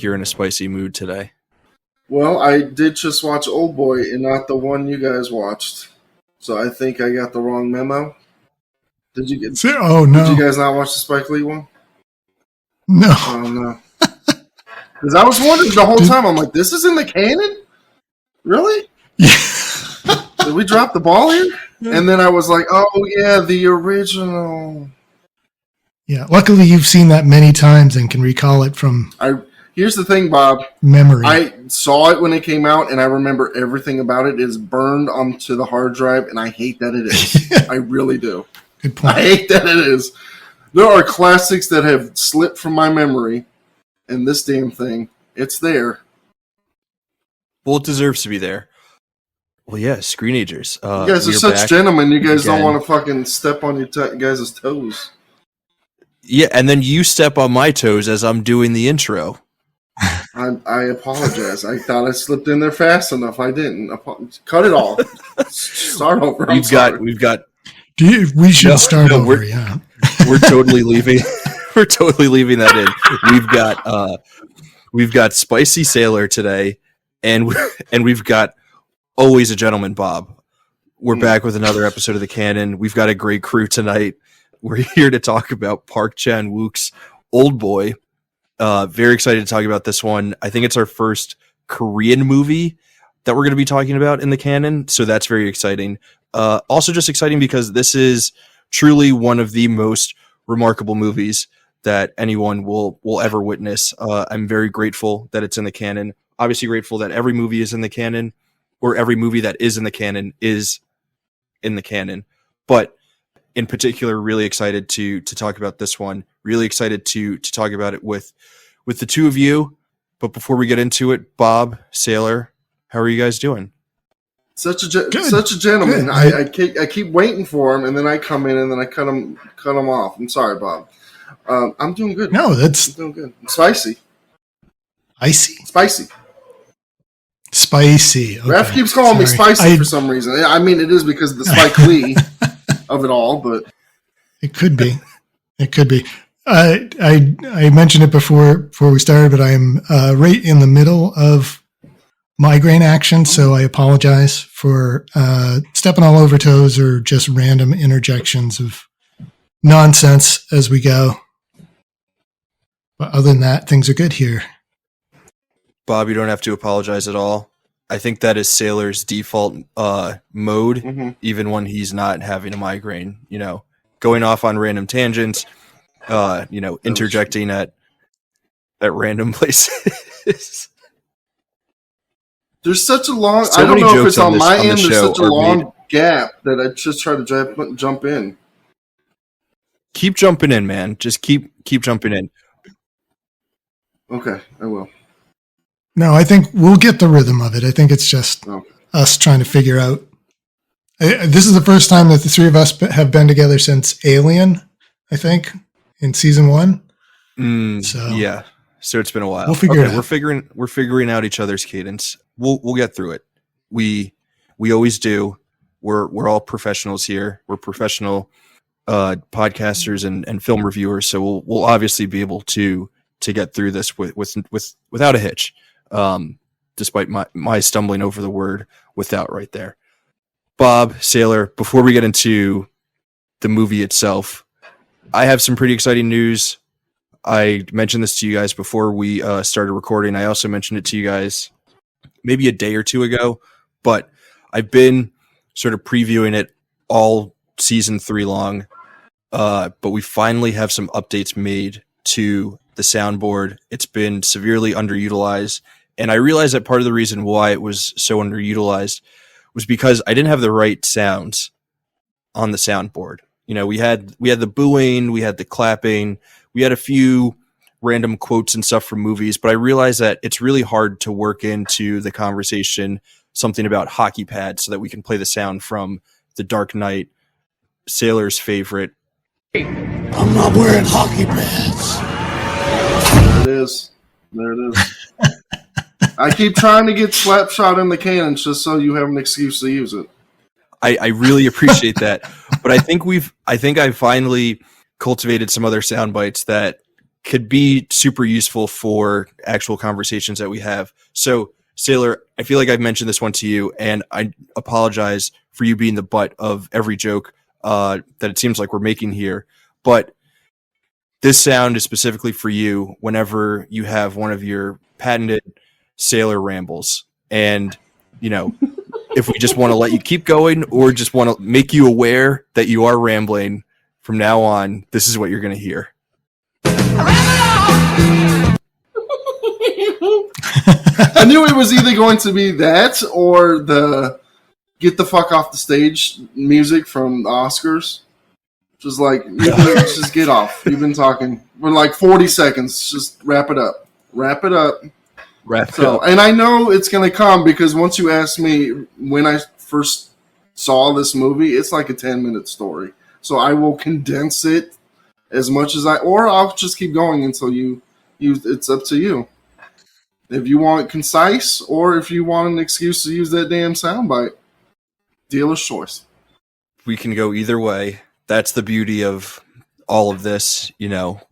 you're in a spicy mood today. Well, I did just watch Oldboy and not the one you guys watched. So I think I got the wrong memo. Did you get? Oh no! Did you guys not watch the Spike Lee one? No. Oh no! Because I was wondering the whole time. I'm like, this is in the canon? Really? Yeah. Did we drop the ball here? And then I was like, oh yeah, the original. Yeah. Luckily, you've seen that many times and can recall it from. Here's the thing, Bob. Memory. I saw it when it came out, and I remember everything about it is burned onto the hard drive, and I hate that it is. I really do. Good point. I hate that it is. There are classics that have slipped from my memory, and this damn thing, it's there. Well, it deserves to be there. Well, yeah, Screenagers. You guys are such gentlemen. You guys don't want to fucking step on your guys' toes. Yeah, and then you step on my toes as I'm doing the intro. I apologize. I thought I slipped in there fast enough. I didn't. Cut it all. Start over. We've got. We should start over. Yeah, we're totally leaving. We're totally leaving that in. We've got Spicy Sailor today, and we've got Always a Gentleman Bob. We're back with another episode of the Canon. We've got a great crew tonight. We're here to talk about Park Chan-wook's Oldboy. Very excited to talk about this one. I think it's our first Korean movie that we're going to be talking about in the canon, so that's very exciting. Also just exciting because this is truly one of the most remarkable movies that anyone will ever witness. I'm very grateful that it's in the canon. Obviously grateful that every movie is in the canon, or every movie that is in the canon is in the canon. But in particular, really excited to talk about this one. Really excited to talk about it with the two of you. But before we get into it, Bob, Sailor, how are you guys doing? Such a gentleman. I keep waiting for him, and then I come in and then I cut him off. I'm sorry, Bob. I'm doing good. No, I'm doing good. Spicy. Spicy. Okay. Raph keeps calling me spicy for some reason. I mean, it is because of the Spike Lee of it all, but it could be. It could be. I mentioned it before we started, but I'm right in the middle of migraine action, so I apologize for stepping all over toes or just random interjections of nonsense as we go. But other than that, things are good here. Bob, you don't have to apologize at all. I think that is Sailor's default mode, even when he's not having a migraine. You know, going off on random tangents, interjecting at random places. There's such a long. I don't know if it's on my end. There's such a long gap that I just try to jump in. Keep jumping in, man. Just keep jumping in. Okay, I will. No, I think we'll get the rhythm of it. I think it's just us trying to figure out. This is the first time that the three of us have been together since Alien, I think, in season 1. So it's been a while. We'll figure it out. We're figuring out each other's cadence. We'll get through it. We always do. We're all professionals here. We're professional podcasters and film reviewers. So we'll obviously be able to get through this without a hitch. Despite my stumbling over the word without right there. Bob, Sailor, before we get into the movie itself, I have some pretty exciting news. I mentioned this to you guys before we started recording. I also mentioned it to you guys maybe a day or two ago, but I've been sort of previewing it all season 3 long. But we finally have some updates made to the soundboard. It's been severely underutilized. And I realized that part of the reason why it was so underutilized was because I didn't have the right sounds on the soundboard. You know, we had the booing, we had the clapping, we had a few random quotes and stuff from movies, but I realized that it's really hard to work into the conversation something about hockey pads so that we can play the sound from The Dark Knight, Sailor's favorite. I'm not wearing hockey pads. There it is. I keep trying to get Slapshot in the canon just so you have an excuse to use it. I really appreciate that. But I think I finally cultivated some other sound bites that could be super useful for actual conversations that we have. So, Sailor, I feel like I've mentioned this one to you, and I apologize for you being the butt of every joke that it seems like we're making here. But this sound is specifically for you whenever you have one of your patented Sailor rambles. And, if we just want to let you keep going or just want to make you aware that you are rambling from now on, this is what you're going to hear. I knew it was either going to be that or the "Get the fuck off the stage" music from the Oscars. Just like, just get off. You've been talking for like 40 seconds. Just wrap it up. Wrap it up. And I know it's going to come because once you asked me when I first saw this movie, it's like a 10-minute story. So I will condense it as much as or I'll just keep going until it's up to you. If you want concise or if you want an excuse to use that damn soundbite, dealer's choice. We can go either way. That's the beauty of all of this. We'll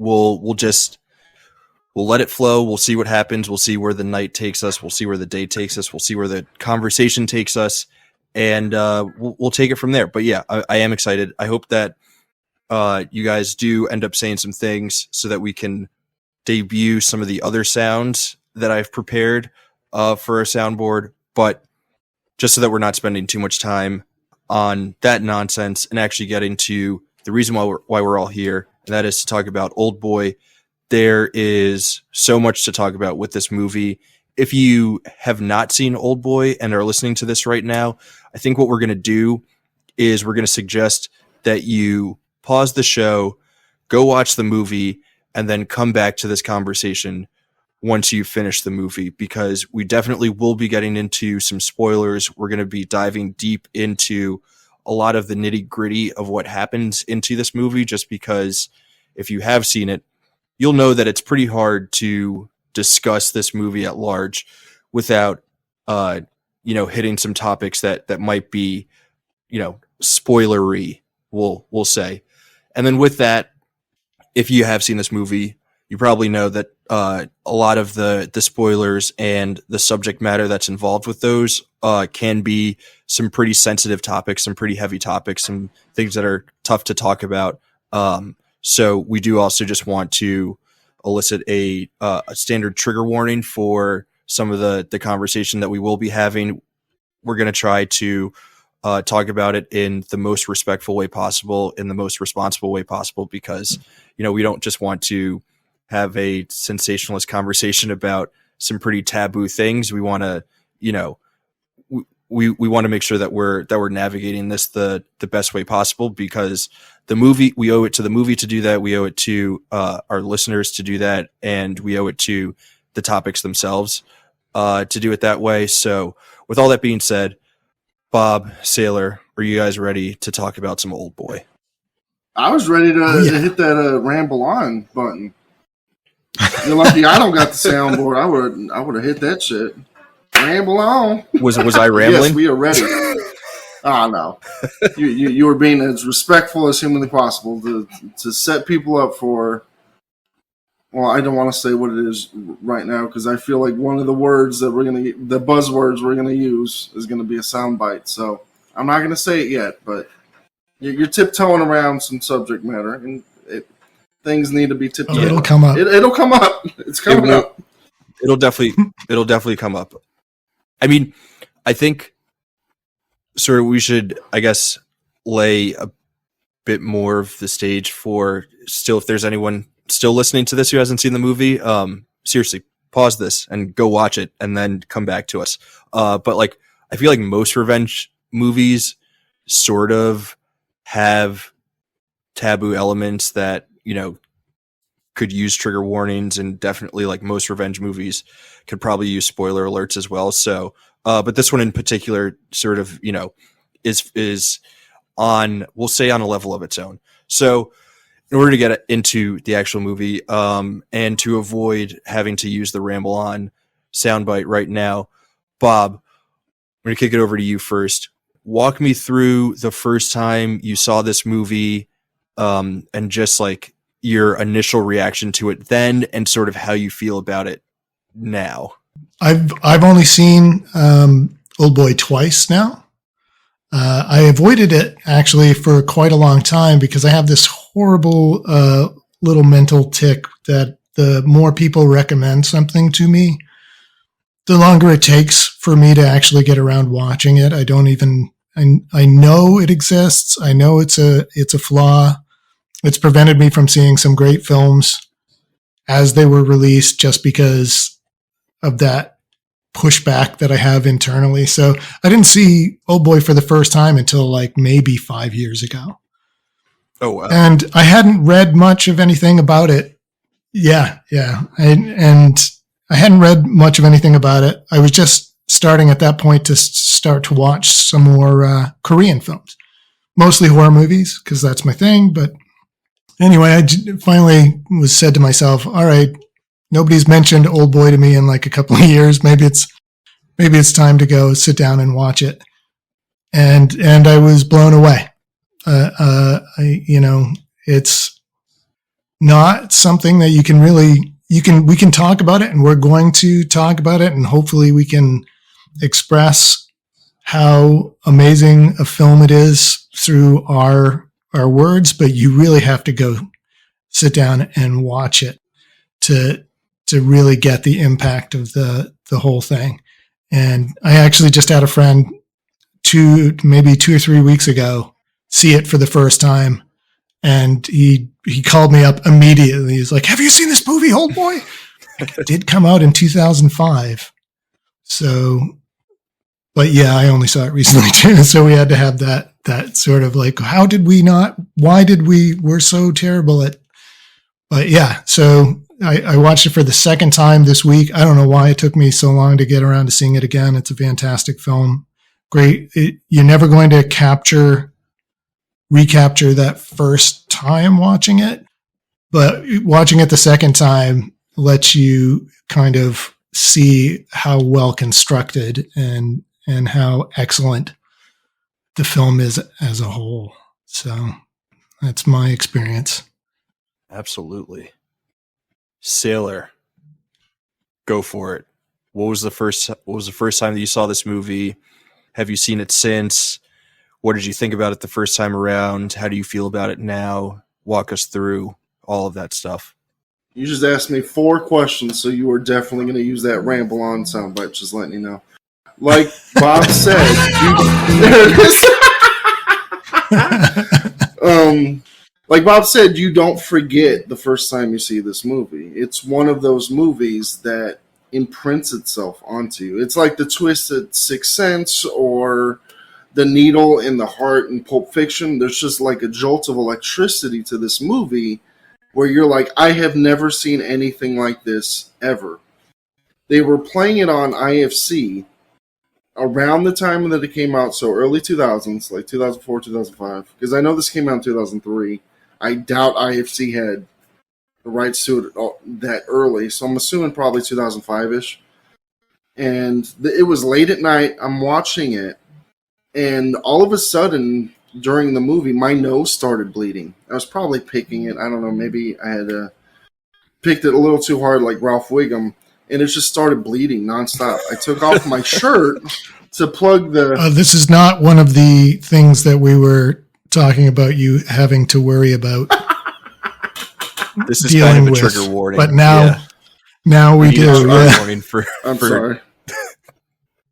let it flow. We'll see what happens. We'll see where the night takes us. We'll see where the day takes us. We'll see where the conversation takes us, and we'll take it from there. But yeah, I am excited. I hope that you guys do end up saying some things so that we can debut some of the other sounds that I've prepared for a soundboard, but just so that we're not spending too much time on that nonsense and actually getting to the reason why we're all here, and that is to talk about Oldboy. There is so much to talk about with this movie. If you have not seen Oldboy and are listening to this right now, I think what we're going to do is we're going to suggest that you pause the show, go watch the movie, and then come back to this conversation once you finish the movie, because we definitely will be getting into some spoilers. We're going to be diving deep into a lot of the nitty gritty of what happens into this movie, just because if you have seen it, you'll know that it's pretty hard to discuss this movie at large without, hitting some topics that might be, spoilery, we'll say. And then with that, if you have seen this movie, you probably know that a lot of the spoilers and the subject matter that's involved with those can be some pretty sensitive topics, some pretty heavy topics, some things that are tough to talk about. So we do also just want to elicit a standard trigger warning for some of the conversation that we will be having. We're going to try to talk about it in the most respectful way possible, in the most responsible way possible, because, we don't just want to have a sensationalist conversation about some pretty taboo things. We want to, we want to make sure that we're navigating this the best way possible, because the movie, we owe it to the movie to do that. We owe it to our listeners to do that. And we owe it to the topics themselves to do it that way. So with all that being said, Bob, Sailor, are you guys ready to talk about some Oldboy? I was ready to hit that ramble on button. You're lucky I don't got the soundboard. I would have hit that shit. Ramble on. Was I rambling? Yes, we are ready. Oh no, you were being as respectful as humanly possible to set people up for. Well, I don't want to say what it is right now because I feel like one of the words that the buzzwords we're gonna use is gonna be a soundbite. So I'm not gonna say it yet, but you're tiptoeing around some subject matter, and things need to be tiptoed. It'll come up. It'll come up. It's coming up. It'll definitely come up. I mean, I think, sir, we should, I guess, lay a bit more of the stage for still, if there's anyone still listening to this who hasn't seen the movie, seriously, pause this and go watch it and then come back to us. But like, I feel like most revenge movies sort of have taboo elements that, could use trigger warnings, and definitely like most revenge movies could probably use spoiler alerts as well. So, but this one in particular sort of, is on, we'll say, on a level of its own. So in order to get into the actual movie, and to avoid having to use the ramble on soundbite right now, Bob, I'm going to kick it over to you first. Walk me through the first time you saw this movie, and just like, your initial reaction to it then and sort of how you feel about it now? I've only seen Oldboy twice now. I avoided it actually for quite a long time because I have this horrible little mental tick that the more people recommend something to me, the longer it takes for me to actually get around watching it. I know it exists. I know it's a flaw. It's prevented me from seeing some great films as they were released just because of that pushback that I have internally. So I didn't see Oldboy for the first time until like maybe 5 years ago. Oh, wow. And I hadn't read much of anything about it. Yeah. And I hadn't read much of anything about it. I was just starting at that point to start to watch some more Korean films, mostly horror movies, because that's my thing. But anyway, I finally was said to myself, all right, nobody's mentioned Oldboy to me in like a couple of years. Maybe it's time to go sit down and watch it. And I was blown away. It's not something that you can really, we can talk about it, and we're going to talk about it, and hopefully we can express how amazing a film it is through our words, but you really have to go sit down and watch it to really get the impact of the whole thing. And I actually just had a friend maybe 2 or 3 weeks ago see it for the first time, and he called me up immediately. He's like, "Have you seen this movie, Oldboy?" It did come out in 2005. So, but yeah, I only saw it recently too. So we had to have that sort of like, we're so terrible at, but yeah. So I watched it for the second time this week. I don't know why it took me so long to get around to seeing it again. It's a fantastic film. Great. You're never going to recapture that first time watching it, but watching it the second time lets you kind of see how well constructed and how excellent the film is as a whole. So that's my experience. Absolutely. Sailor, go for it. What was the first time that you saw this movie? Have you seen it since? What did you think about it the first time around? How do you feel about it now? Walk us through all of that stuff. You just asked me 4 questions, so you are definitely going to use that ramble on soundbite, just letting you know. Like Bob said, there it is. Like Bob said, you don't forget the first time you see this movie. It's one of those movies that imprints itself onto you. It's like the twist at Sixth Sense or the needle in the heart in Pulp Fiction. There's just like a jolt of electricity to this movie where you're like, I have never seen anything like this ever. They were playing it on IFC around the time that it came out, so early 2000s, like 2004, 2005, because I know this came out in 2003. I doubt IFC had the rights to it that early, so I'm assuming probably 2005-ish. And it was late at night, I'm watching it, and all of a sudden, during the movie, my nose started bleeding. I was probably picking it, I don't know, maybe I had picked it a little too hard like Ralph Wiggum, and it just started bleeding nonstop. I took off my shirt to plug the... This is not one of the things that we were talking about you having to worry about. This is kind of a trigger warning. But now we do. Warning I'm sorry.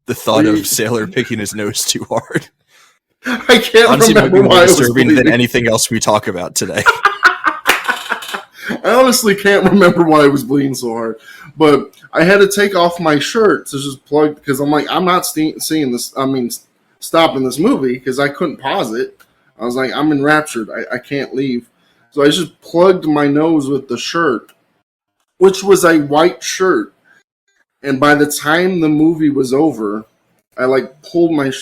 The thought of Sailor picking his nose too hard. I can't honestly remember might be why more I was disturbing bleeding. than anything else we talk about today. I honestly can't remember why I was bleeding so hard, but I had to take off my shirt to just plug, because I'm like, I'm not seeing this. I mean, stopping this movie, because I couldn't pause it. I was like, I'm enraptured. I can't leave. So I just plugged my nose with the shirt, which was a white shirt. And by the time the movie was over, I like pulled my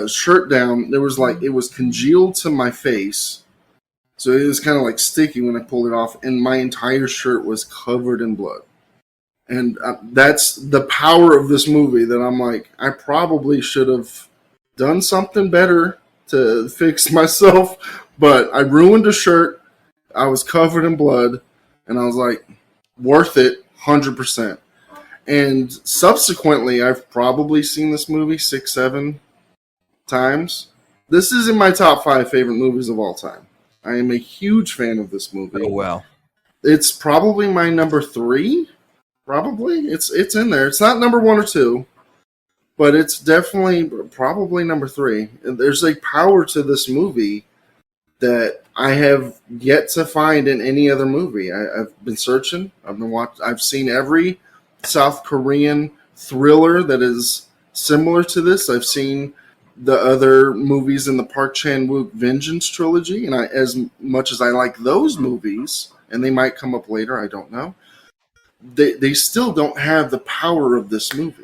shirt down. There was like, it was congealed to my face. So it was kind of like sticky when I pulled it off, and my entire shirt was covered in blood. And that's the power of this movie, that I'm like, I probably should have done something better to fix myself, but I ruined a shirt. I was covered in blood, and I was like, worth it, 100%. And subsequently, I've probably seen this movie 6, 7 times. This is in my top 5 favorite movies of all time. I am a huge fan of this movie. Oh wow. It's probably my number 3. Probably. It's in there. It's not number 1 or 2, but it's definitely probably number 3. And there's a power to this movie that I have yet to find in any other movie. I've been searching. I've seen every South Korean thriller that is similar to this. I've seen the other movies in the Park Chan-wook Vengeance trilogy, and as much as I like those movies, and they might come up later, I don't know, they still don't have the power of this movie.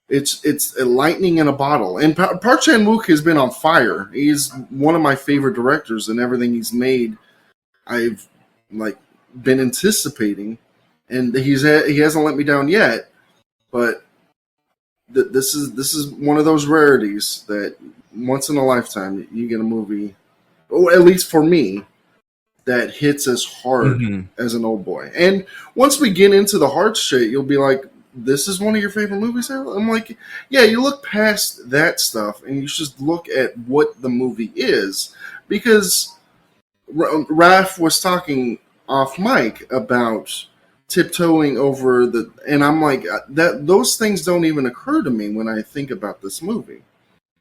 It's a lightning in a bottle. And Park Chan-wook has been on fire. He's one of my favorite directors, and everything he's made, I've been anticipating, and he hasn't let me down yet. But this is one of those rarities that once in a lifetime you get a movie, or at least for me, that hits as hard as an Oldboy. And once we get into the hard shit, you'll be like, this is one of your favorite movies? I'm like, yeah, you look past that stuff and you just look at what the movie is. Because Raph was talking off mic about tiptoeing over and I'm like, those things don't even occur to me when I think about this movie.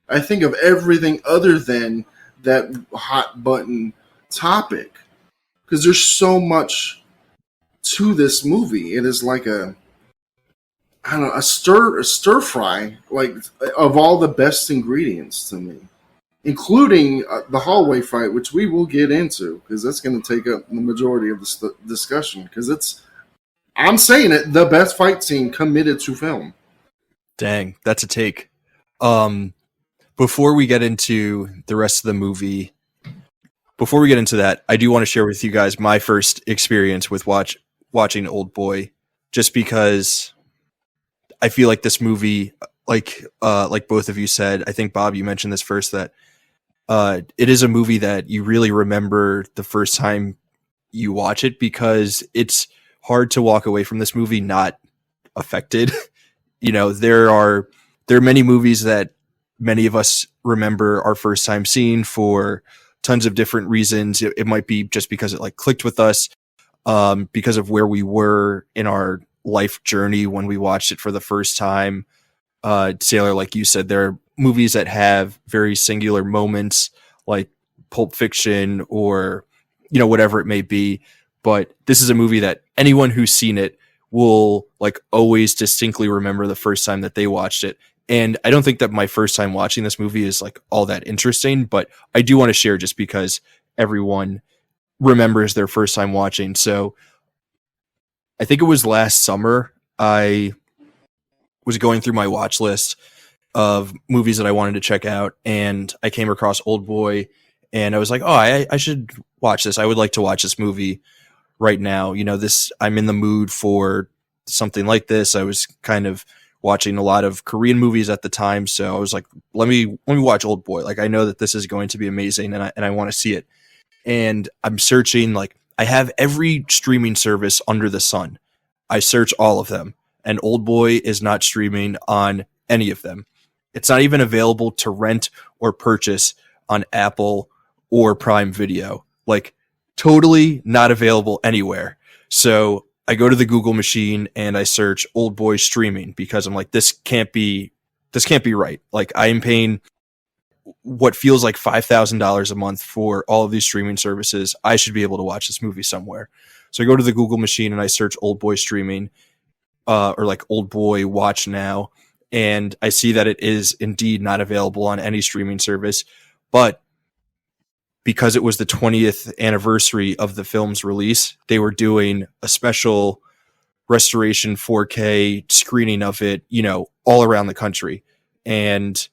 I think of everything other than that hot button topic, because there's so much to this movie. It is like a stir fry, like, of all the best ingredients to me, including the hallway fight, which we will get into, because that's going to take up the majority of the discussion, because I'm saying it, the best fight scene committed to film. Dang, that's a take. Before we get into the rest of the movie, before we get into that, I do want to share with you guys my first experience with watching Oldboy, just because I feel like this movie, like both of you said, I think Bob, you mentioned this first, that it is a movie that you really remember the first time you watch it, because it's hard to walk away from this movie not affected. There are many movies that many of us remember our first time seeing for tons of different reasons. It might be just because it clicked with us, because of where we were in our life journey when we watched it for the first time. Sailor, like you said, there are movies that have very singular moments, like Pulp Fiction or whatever it may be. But this is a movie that anyone who's seen it will always distinctly remember the first time that they watched it. And I don't think that my first time watching this movie is all that interesting, but I do want to share just because everyone remembers their first time watching. So I think it was last summer, I was going through my watch list of movies that I wanted to check out, and I came across Oldboy, and I was like, oh, I should watch this. I would like to watch this movie right now. I'm in the mood for something like this. I was kind of watching a lot of Korean movies at the time, so I was like, let me watch Oldboy. I know that this is going to be amazing, and I want to see it. And I'm searching, I have every streaming service under the sun. I search all of them, and Oldboy is not streaming on any of them. It's not even available to rent or purchase on Apple or Prime Video. Totally not available anywhere. So I go to the Google machine and I search Oldboy streaming, because I'm like, this can't be right. I am paying what feels like $5,000 a month for all of these streaming services. I should be able to watch this movie somewhere. So I go to the Google machine and I search Oldboy streaming, or Oldboy watch now. And I see that it is indeed not available on any streaming service, but because it was the 20th anniversary of the film's release, they were doing a special restoration 4K screening of it, all around the country. And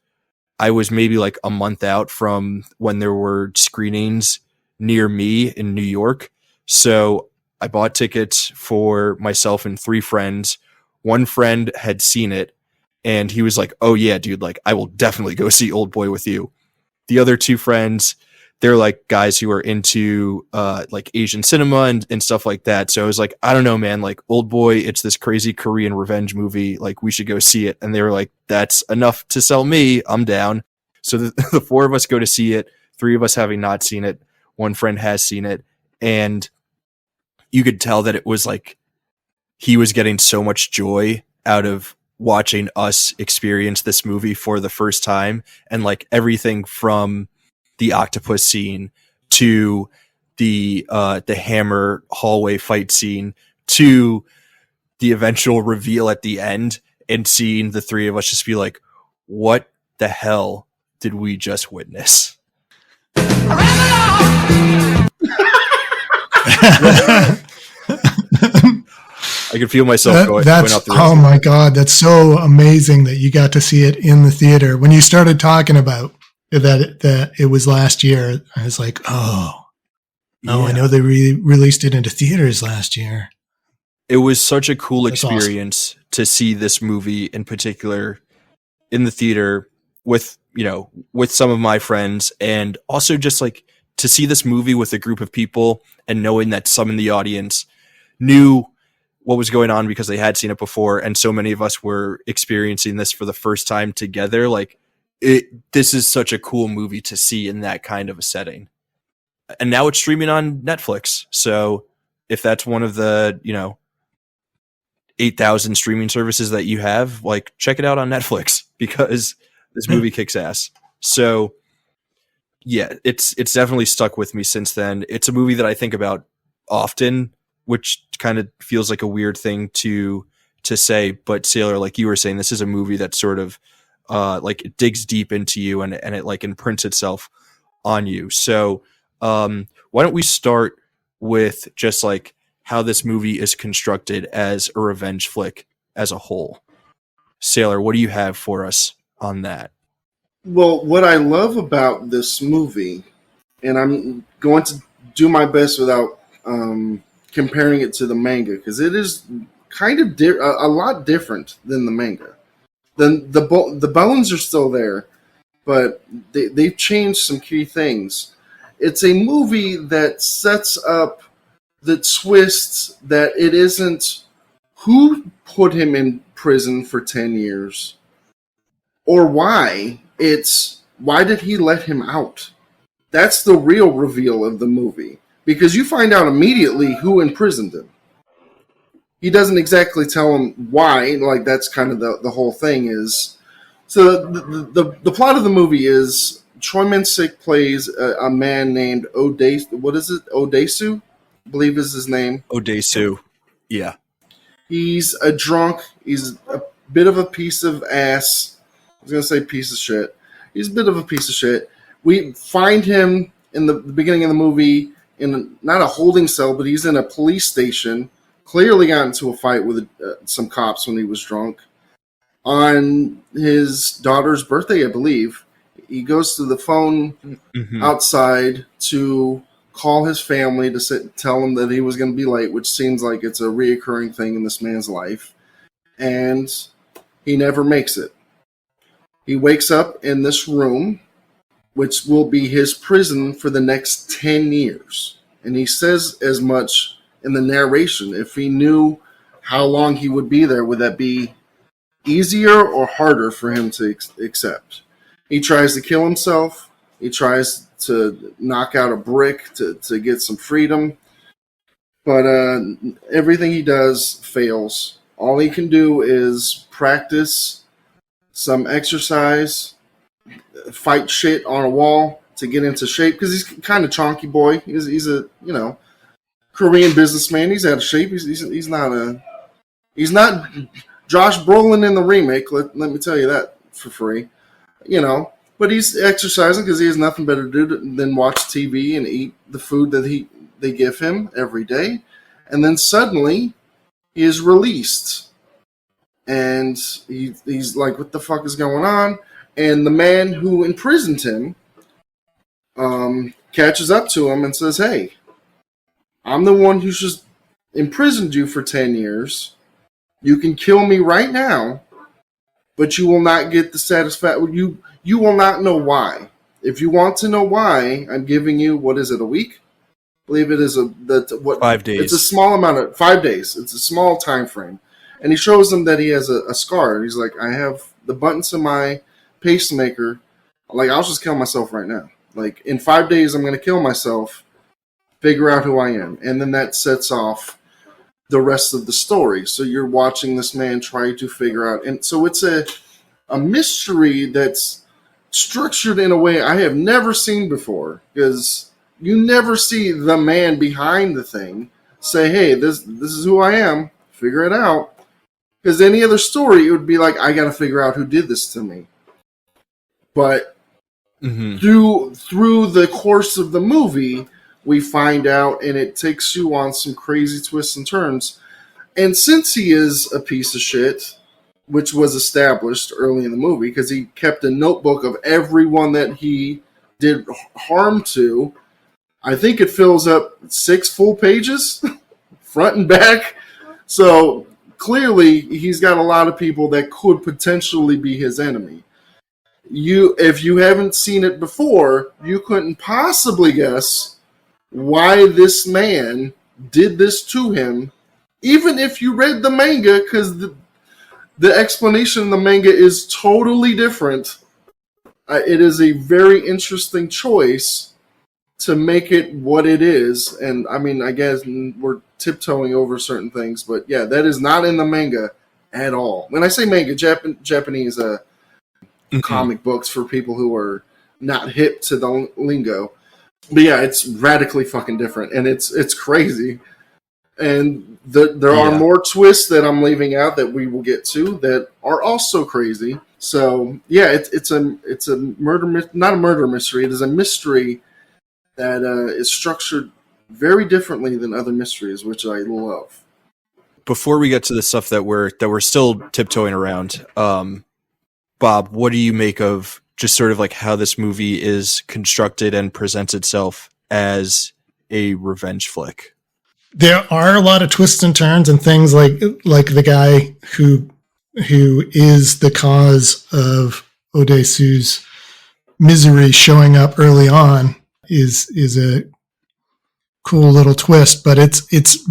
I was maybe a month out from when there were screenings near me in New York. So I bought tickets for myself and 3 friends. One friend had seen it, and he was like, oh yeah, dude, I will definitely go see Oldboy with you. The other 2 friends, they're like guys who are into like Asian cinema and stuff like that. So I was like, I don't know, man, like Oldboy, it's this crazy Korean revenge movie. Like we should go see it. And they were like, that's enough to sell me. I'm down. So the four of us go to see it. Three of us having not seen it. One friend has seen it. And you could tell that it was like he was getting so much joy out of watching us experience this movie for the first time. And like everything from the octopus scene to the hammer hallway fight scene to the eventual reveal at the end, and seeing the three of us just be like, what the hell did we just witness? I could feel myself going up the oh my God, that's so amazing that you got to see it in the theater. When you started talking about that it was last year, I was like, I know they released it into theaters last year. It was such a cool experience to see this movie in particular in the theater with some of my friends, and also just like to see this movie with a group of people and knowing that some in the audience knew what was going on because they had seen it before, and so many of us were experiencing this for the first time together. Like this is such a cool movie to see in that kind of a setting. And now it's streaming on Netflix. So if that's one of the, 8,000 streaming services that you have, like check it out on Netflix because this movie kicks ass. So yeah, it's definitely stuck with me since then. It's a movie that I think about often, which kind of feels like a weird thing to say, but Sailor, like you were saying, this is a movie that sort of like it digs deep into you and it like imprints itself on you. So why don't we start with just like how this movie is constructed as a revenge flick as a whole. Sailor, what do you have for us on that? Well, what I love about this movie, and I'm going to do my best without comparing it to the manga, because it is kind of a lot different than the manga. The bones are still there, but they've changed some key things. It's a movie that sets up the twists that it isn't who put him in prison for 10 years or why. It's why did he let him out? That's the real reveal of the movie, because you find out immediately who imprisoned him. He doesn't exactly tell him why. Like that's kind of the whole thing is. So the plot of the movie is Troy Minsik plays a man named Odesu, I believe is his name. Odesu. Yeah. He's a drunk. He's a bit of a piece of ass. I was going to say piece of shit. He's a bit of a piece of shit. We find him in the beginning of the movie in not a holding cell, but he's in a police station. Clearly got into a fight with some cops when he was drunk. On his daughter's birthday, I believe, he goes to the phone outside to call his family to tell them that he was going to be late, which seems like it's a reoccurring thing in this man's life. And he never makes it. He wakes up in this room, which will be his prison for the next 10 years. And he says as much in the narration. If he knew how long he would be there, would that be easier or harder for him to accept? He tries to kill himself. He tries to knock out a brick to get some freedom. But everything he does fails. All he can do is practice some exercise, fight shit on a wall to get into shape, because he's kind of chonky boy. He's a Korean businessman. He's out of shape. He's not Josh Brolin in the remake. Let me tell you that for free. But he's exercising because he has nothing better to do than watch TV and eat the food that they give him every day. And then suddenly he is released. And he's like, what the fuck is going on? And the man who imprisoned him catches up to him and says, hey, I'm the one who's just imprisoned you for 10 years. You can kill me right now, but you will not get the satisfaction. You will not know why. if you want to know why, I'm giving you, what is it, a week? I believe it is 5 days. It's a small amount of 5 days. It's a small time frame. And he shows them that he has a scar. He's like, I have the buttons to my pacemaker. Like, I'll just kill myself right now. Like, in 5 days, I'm going to kill myself, figure out who I am. And then that sets off the rest of the story. So you're watching this man try to figure out. And so it's a mystery that's structured in a way I have never seen before. Because you never see the man behind the thing say, hey, this is who I am. Figure it out. Because any other story, it would be like, I got to figure out who did this to me. But through the course of the movie, we find out, and it takes you on some crazy twists and turns. And since he is a piece of shit, which was established early in the movie, because he kept a notebook of everyone that he did harm to, I think it fills up 6 full pages, front and back. So clearly, he's got a lot of people that could potentially be his enemy. If you haven't seen it before, you couldn't possibly guess why this man did this to him, even if you read the manga, because the explanation in the manga is totally different. It is a very interesting choice to make it what it is. And I mean, I guess we're tiptoeing over certain things, but yeah, that is not in the manga at all. When I say manga, Japanese comic books for people who are not hip to the lingo. But yeah, it's radically fucking different, and it's crazy. And there are more twists that I'm leaving out that we will get to that are also crazy. So yeah, it's a murder, not a murder mystery. It is a mystery that is structured very differently than other mysteries, which I love. Before we get to the stuff that we're still tiptoeing around, Bob, what do you make of just sort of like how this movie is constructed and presents itself as a revenge flick? There are a lot of twists and turns and things like the guy who is the cause of Odesu's misery showing up early on is a cool little twist, but it's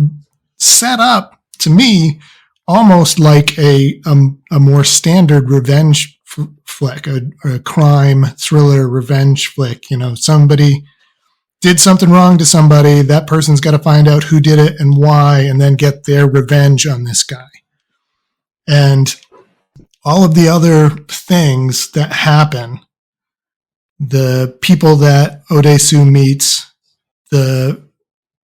set up to me almost like a more standard revenge flick, a crime thriller revenge flick. You know, somebody did something wrong to somebody, that person's got to find out who did it and why, and then get their revenge on this guy. And all of the other things that happen, the people that Odesu meets, the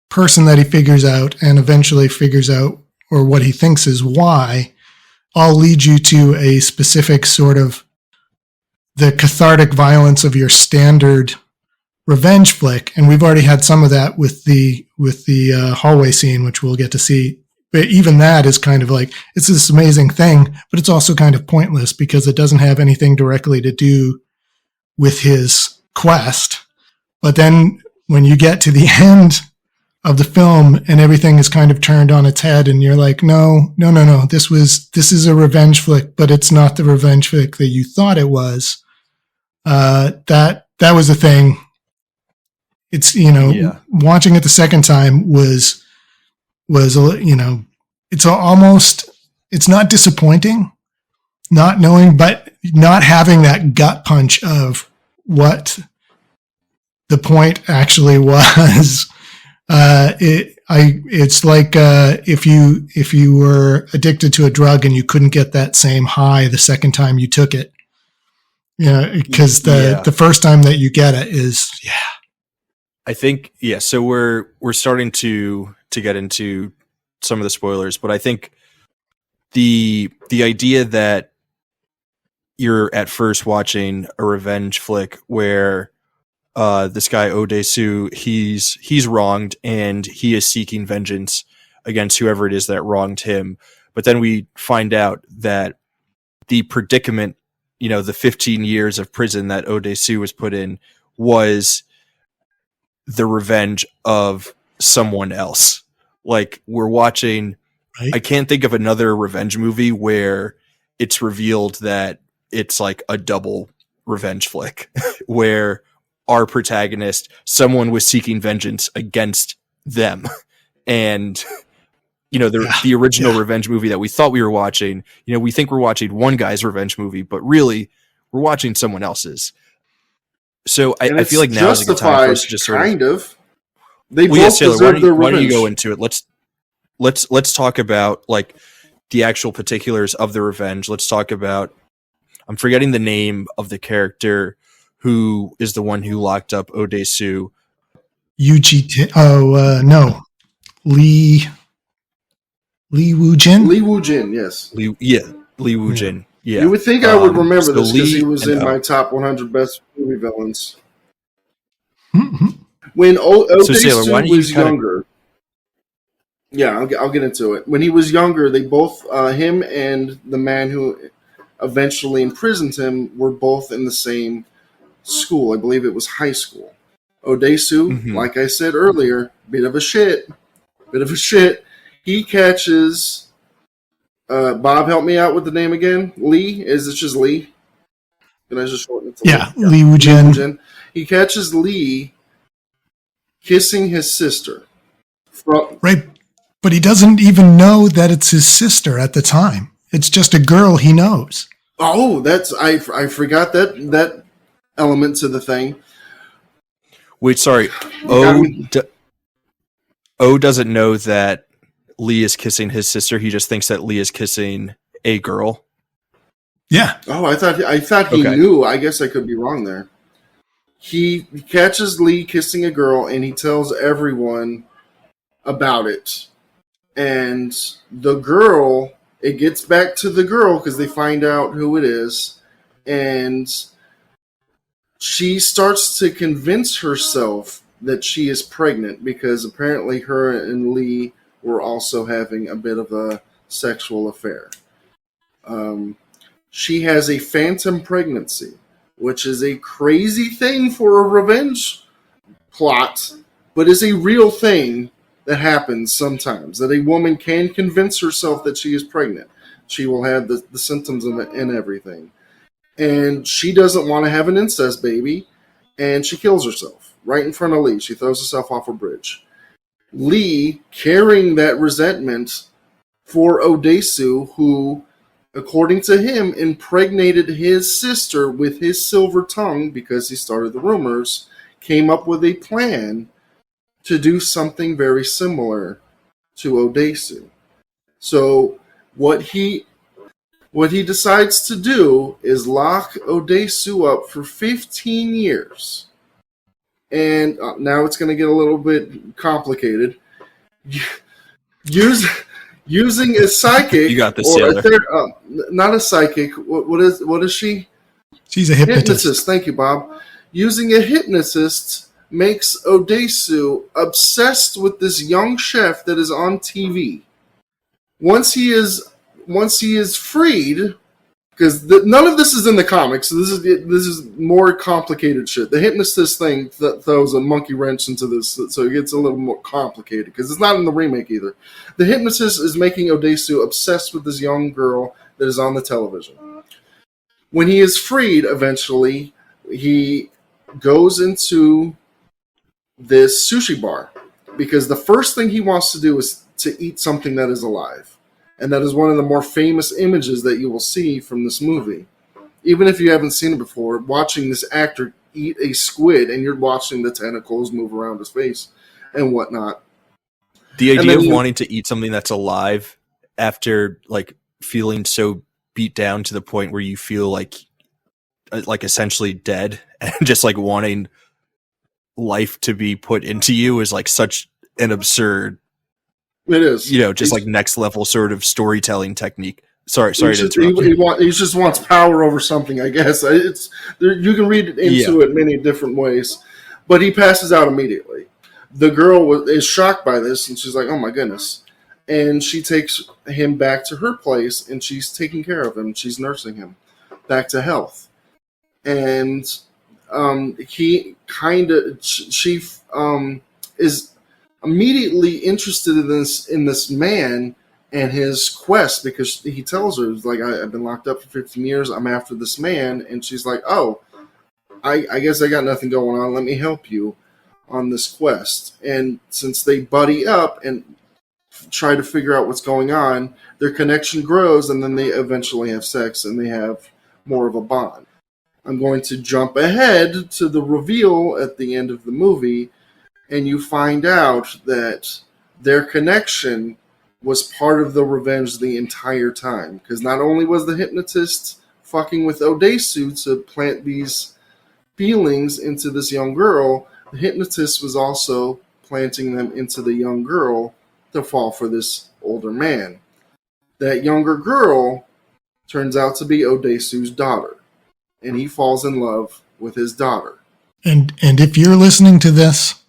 person that he figures out and eventually figures out, or what he thinks is why, all lead you to a specific sort of the cathartic violence of your standard revenge flick. And we've already had some of that with the hallway scene, which we'll get to see. But even that is kind of like, it's this amazing thing, but it's also kind of pointless because it doesn't have anything directly to do with his quest. But then when you get to the end of the film and everything is kind of turned on its head and you're like, no, this is a revenge flick, but it's not the revenge flick that you thought it was. That was the thing. It's, watching it the second time was, it's almost, it's not disappointing not knowing, but not having that gut punch of what the point actually was. It's like if you were addicted to a drug and you couldn't get that same high the second time you took it, because the first time that you get it is I think so we're starting to get into some of the spoilers, but I think the idea that you're at first watching a revenge flick where this guy Odesu, he's wronged and he is seeking vengeance against whoever it is that wronged him. But then we find out that the predicament, the 15 years of prison that Odesu was put in was the revenge of someone else. Like, we're watching, right? I can't think of another revenge movie where it's revealed that it's like a double revenge flick where our protagonist, someone was seeking vengeance against them. And, the original revenge movie that we thought we were watching, we think we're watching one guy's revenge movie, but really we're watching someone else's. So I feel like now is a good time for us to just sort of. They both deserve their revenge. Why don't you go into it? Let's talk about like the actual particulars of the revenge. Let's talk about. I'm forgetting the name of the character who is the one who locked up Odesu. No, Lee Woo-jin. Lee Woo-jin, yes. Lee Woo-jin. Yeah. You would think I would remember this because he was in my top 100 best movie villains. Mm-hmm. When Odesu was younger. Yeah, I'll get into it. When he was younger, they both, him and the man who eventually imprisoned him, were both in the same school. I believe it was high school. Odesu, like I said earlier, bit of a shit. He catches. Bob, help me out with the name again. Lee? Is it just Lee? Can I just shorten it to Lee? Lee Woo-jin. He catches Lee kissing his sister. Right, but he doesn't even know that it's his sister at the time. It's just a girl he knows. Oh, I forgot that element to the thing. Wait, sorry. O doesn't know that Lee is kissing his sister. He just thinks that Lee is kissing a girl. Yeah. Oh, I thought he knew. I guess I could be wrong there. He catches Lee kissing a girl, and he tells everyone about it. And the girl, it gets back to the girl because they find out who it is, and she starts to convince herself that she is pregnant because apparently her and Lee were also having a bit of a sexual affair. She has a phantom pregnancy, which is a crazy thing for a revenge plot, but is a real thing that happens sometimes, that a woman can convince herself that she is pregnant. She will have the symptoms of it and everything. And she doesn't want to have an incest baby, and she kills herself right in front of Lee. She throws herself off a bridge. Lee, carrying that resentment for Odesu, who, according to him, impregnated his sister with his silver tongue because he started the rumors, came up with a plan to do something very similar to Odesu. So what he decides to do is lock Odesu up for 15 years. And now it's going to get a little bit complicated. Using a psychic, you got this, not a psychic. What is she? She's a hypnotist. Thank you, Bob. Using a hypnotist makes Odesu obsessed with this young chef that is on TV. Once he is freed, because none of this is in the comics, so this is more complicated shit. The hypnotist thing throws a monkey wrench into this, so it gets a little more complicated, because it's not in the remake either. The hypnotist is making Odesu obsessed with this young girl that is on the television. When he is freed, eventually, he goes into this sushi bar, because the first thing he wants to do is to eat something that is alive. And that is one of the more famous images that you will see from this movie. Even if you haven't seen it before, watching this actor eat a squid and you're watching the tentacles move around his face and whatnot. The idea of wanting to eat something that's alive after like feeling so beat down to the point where you feel like essentially dead and just like wanting life to be put into you is like such an absurd. It is, just like next level sort of storytelling technique. Sorry to interrupt. He just wants power over something, I guess. You can read into it many different ways, but he passes out immediately. The girl is shocked by this, and she's like, "Oh my goodness!" And she takes him back to her place, and she's taking care of him. She's nursing him back to health, and she is immediately interested in this man and his quest, because he tells her, like, I've been locked up for 15 years. I'm after this man. And she's like, oh, I guess I got nothing going on. Let me help you on this quest. And since they buddy up and try to figure out what's going on, their connection grows, and then they eventually have sex, and they have more of a bond. I'm going to jump ahead to the reveal at the end of the movie, and you find out that their connection was part of the revenge the entire time. Because not only was the hypnotist fucking with Odesu to plant these feelings into this young girl, the hypnotist was also planting them into the young girl to fall for this older man. That younger girl turns out to be Odesu's daughter, and he falls in love with his daughter. And if you're listening to this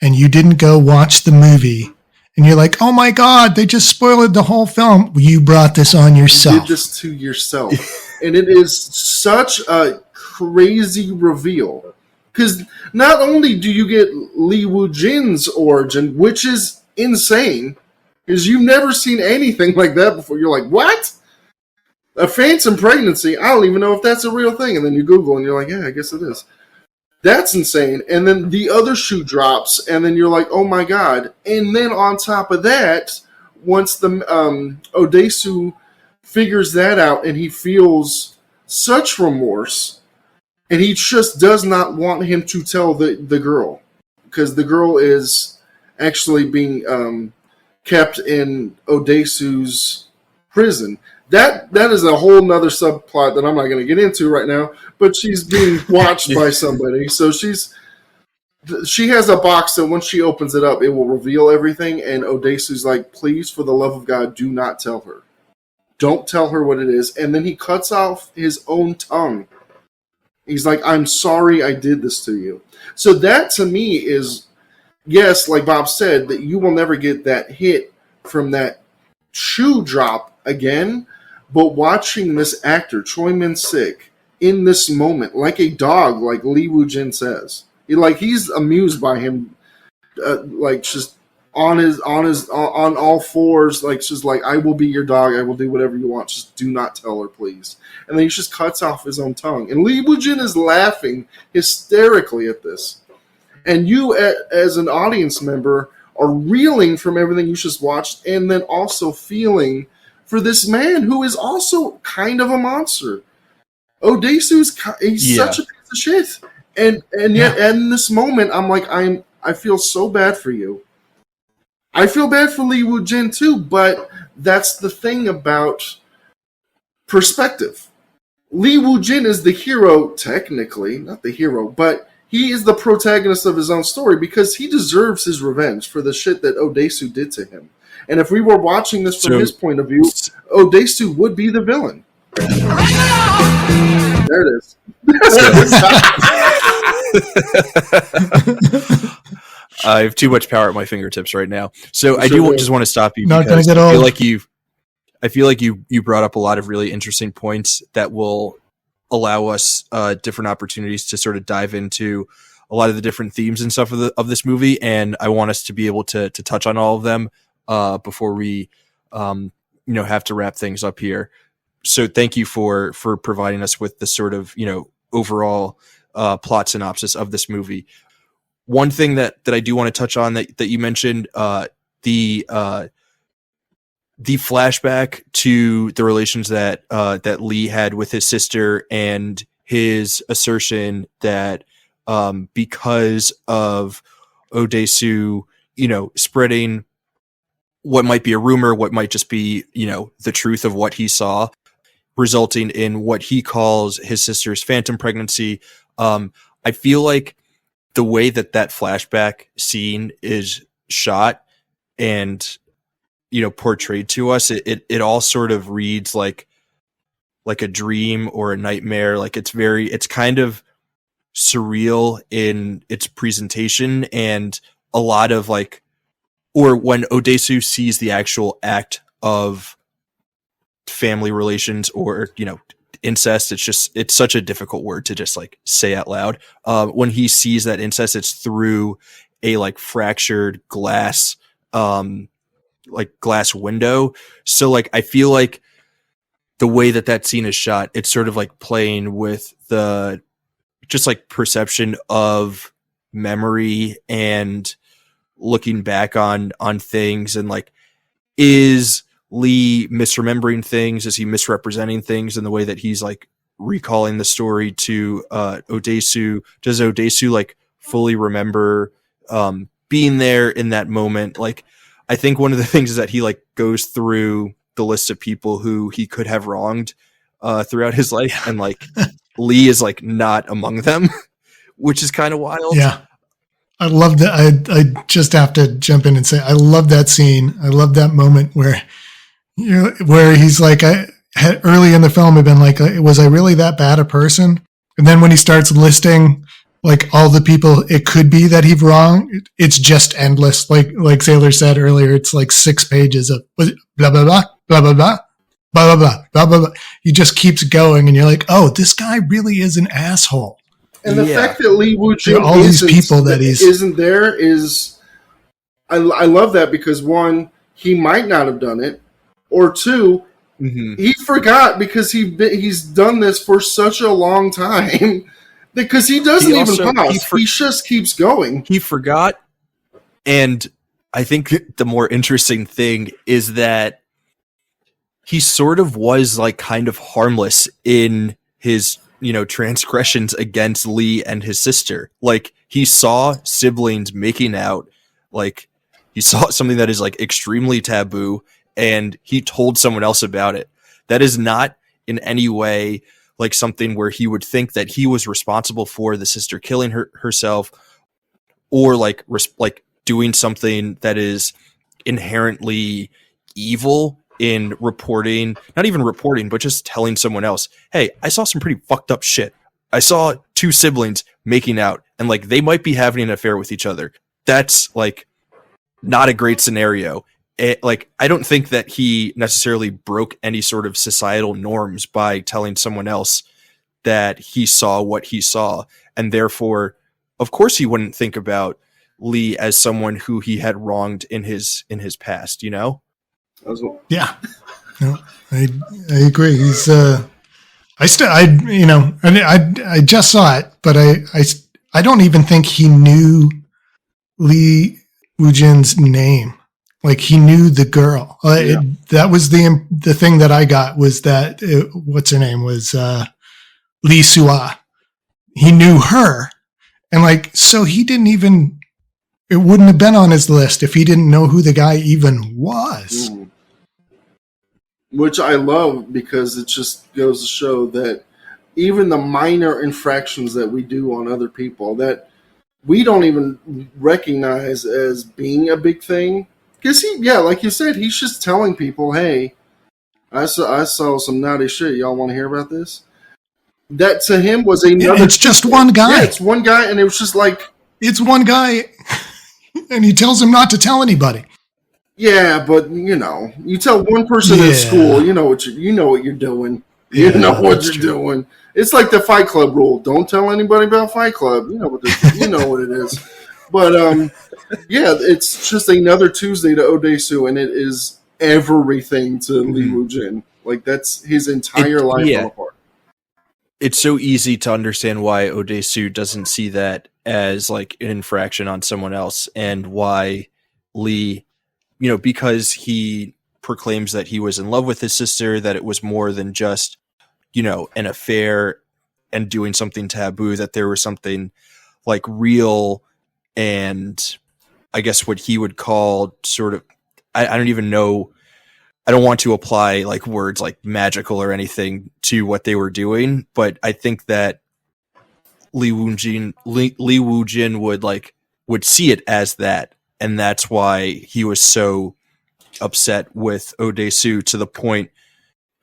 and you didn't go watch the movie and you're like, oh my God, they just spoiled the whole film. You brought this on yourself. You did this to yourself. And it is such a crazy reveal. Because not only do you get Li Wu-jin's origin, which is insane, because you've never seen anything like that before. You're like, what? A phantom pregnancy? I don't even know if that's a real thing. And then you Google and you're like, yeah, I guess it is. That's insane. And then the other shoe drops, and then you're like, oh my God. And then on top of that, once the Odesu figures that out and he feels such remorse, and he just does not want him to tell the girl, because the girl is actually being kept in Odesu's prison. That is a whole nother subplot that I'm not going to get into right now, but she's being watched by somebody. So she has a box that once she opens it up, it will reveal everything, and Odesu's like, please, for the love of God, do not tell her. Don't tell her what it is. And then he cuts off his own tongue. He's like, I'm sorry I did this to you. So that to me is, yes, like Bob said, that you will never get that hit from that shoe drop again. But watching this actor, Choi Min-sik, in this moment, like a dog, like Li Woo-jin says, he's amused by him, like just on all fours, like just like, I will be your dog, I will do whatever you want, just do not tell her, please. And then he just cuts off his own tongue, and Li Woo-jin is laughing hysterically at this, and you as an audience member are reeling from everything you just watched, and then also feeling for this man who is also kind of a monster. Odesu's he's such a piece of shit, and yet in this moment I'm like, I feel so bad for you. I feel bad for Li Woo-jin too, but that's the thing about perspective. Li Woo-jin is the hero, technically, not the hero, but he is the protagonist of his own story because he deserves his revenge for the shit that Odesu did to him. And if we were watching this from his point of view, Odesu would be the villain. There it is. I have too much power at my fingertips right now. So I just want to stop you. Not going to get old. I feel like you brought up a lot of really interesting points that will allow us different opportunities to sort of dive into a lot of the different themes and stuff of this movie. And I want us to be able to touch on all of them before we have to wrap things up here. So thank you for providing us with the sort of overall plot synopsis of this movie. One thing that I do want to touch on that you mentioned, the flashback to the relations that Lee had with his sister, and his assertion that because of Odesu, spreading what might be a rumor, what might just be, the truth of what he saw, resulting in what he calls his sister's phantom pregnancy. I feel like the way that flashback scene is shot and, portrayed to us, it all sort of reads like a dream or a nightmare. Like it's kind of surreal in its presentation, and a lot of or when Odesu sees the actual act of family relations or, incest, it's such a difficult word to just say out loud. When he sees that incest, it's through a fractured glass, glass window. So I feel like the way that scene is shot, it's sort of playing with the just like perception of memory and looking back on things, and like, is Lee misremembering things? Is he misrepresenting things in the way that he's like recalling the story to Odesu? Does Odesu like fully remember being there in that moment? Like, I think one of the things is that he like goes through the list of people who he could have wronged throughout his life, and like Lee is like not among them, which is kind of wild. Yeah. I love that. I just have to jump in and say, I love that scene. I love that moment where, where he's like, I had early in the film had been like, was I really that bad a person? And then when he starts listing like all the people it could be that he's wrong, it's just endless. Like Sailor said earlier, it's like 6 pages of blah, blah, blah, blah, blah, blah, blah, blah, blah, blah, blah, blah. He just keeps going and you're like, oh, this guy really is an asshole. And the fact that Lee Woo-jin all these people that isn't there is, I love that, because one, he might not have done it, or two, he forgot because he's done this for such a long time because he doesn't even pause. He just keeps going. He forgot, and I think the more interesting thing is that he sort of was like kind of harmless in his transgressions against Lee and his sister. Like, he saw siblings making out, like he saw something that is like extremely taboo, and he told someone else about it. That is not in any way like something where he would think that he was responsible for the sister killing herself, or like doing something that is inherently evil in reporting, not even reporting, but just telling someone else, hey, I saw some pretty fucked up shit. I saw 2 siblings making out, and like they might be having an affair with each other. That's like not a great scenario. Like, I don't think that he necessarily broke any sort of societal norms by telling someone else that he saw what he saw. And therefore, of course, he wouldn't think about Lee as someone who he had wronged in his past, Yeah, no, I agree. He's I just saw it, but I don't even think he knew Lee Woo-jin's name. Like, he knew the girl. That was the thing that I got, was that what's her name was Lee Sua. He knew her, and like, so he didn't even. It wouldn't have been on his list if he didn't know who the guy even was. Which I love, because it just goes to show that even the minor infractions that we do on other people that we don't even recognize as being a big thing. Because like you said, he's just telling people, hey, I saw some naughty shit. Y'all want to hear about this? That to him was another... It's just one guy. Yeah, it's one guy, and it was just like... It's one guy, and he tells him not to tell anybody. Yeah, but you tell one person at school, you know what you're doing. You know what you're doing. It's like the Fight Club rule: don't tell anybody about Fight Club. You know what it is. But it's just another Tuesday to Odesu, and it is everything to Lee Woo-jin. Like, that's his entire life fell apart. It's so easy to understand why Odesu doesn't see that as like an infraction on someone else, and why Lee. Because he proclaims that he was in love with his sister, that it was more than just, an affair and doing something taboo, that there was something like real, and I guess what he would call sort of, I don't even know, I don't want to apply like words like magical or anything to what they were doing, but I think that Lee Woo-jin would see it as that. And that's why he was so upset with Odesu, to the point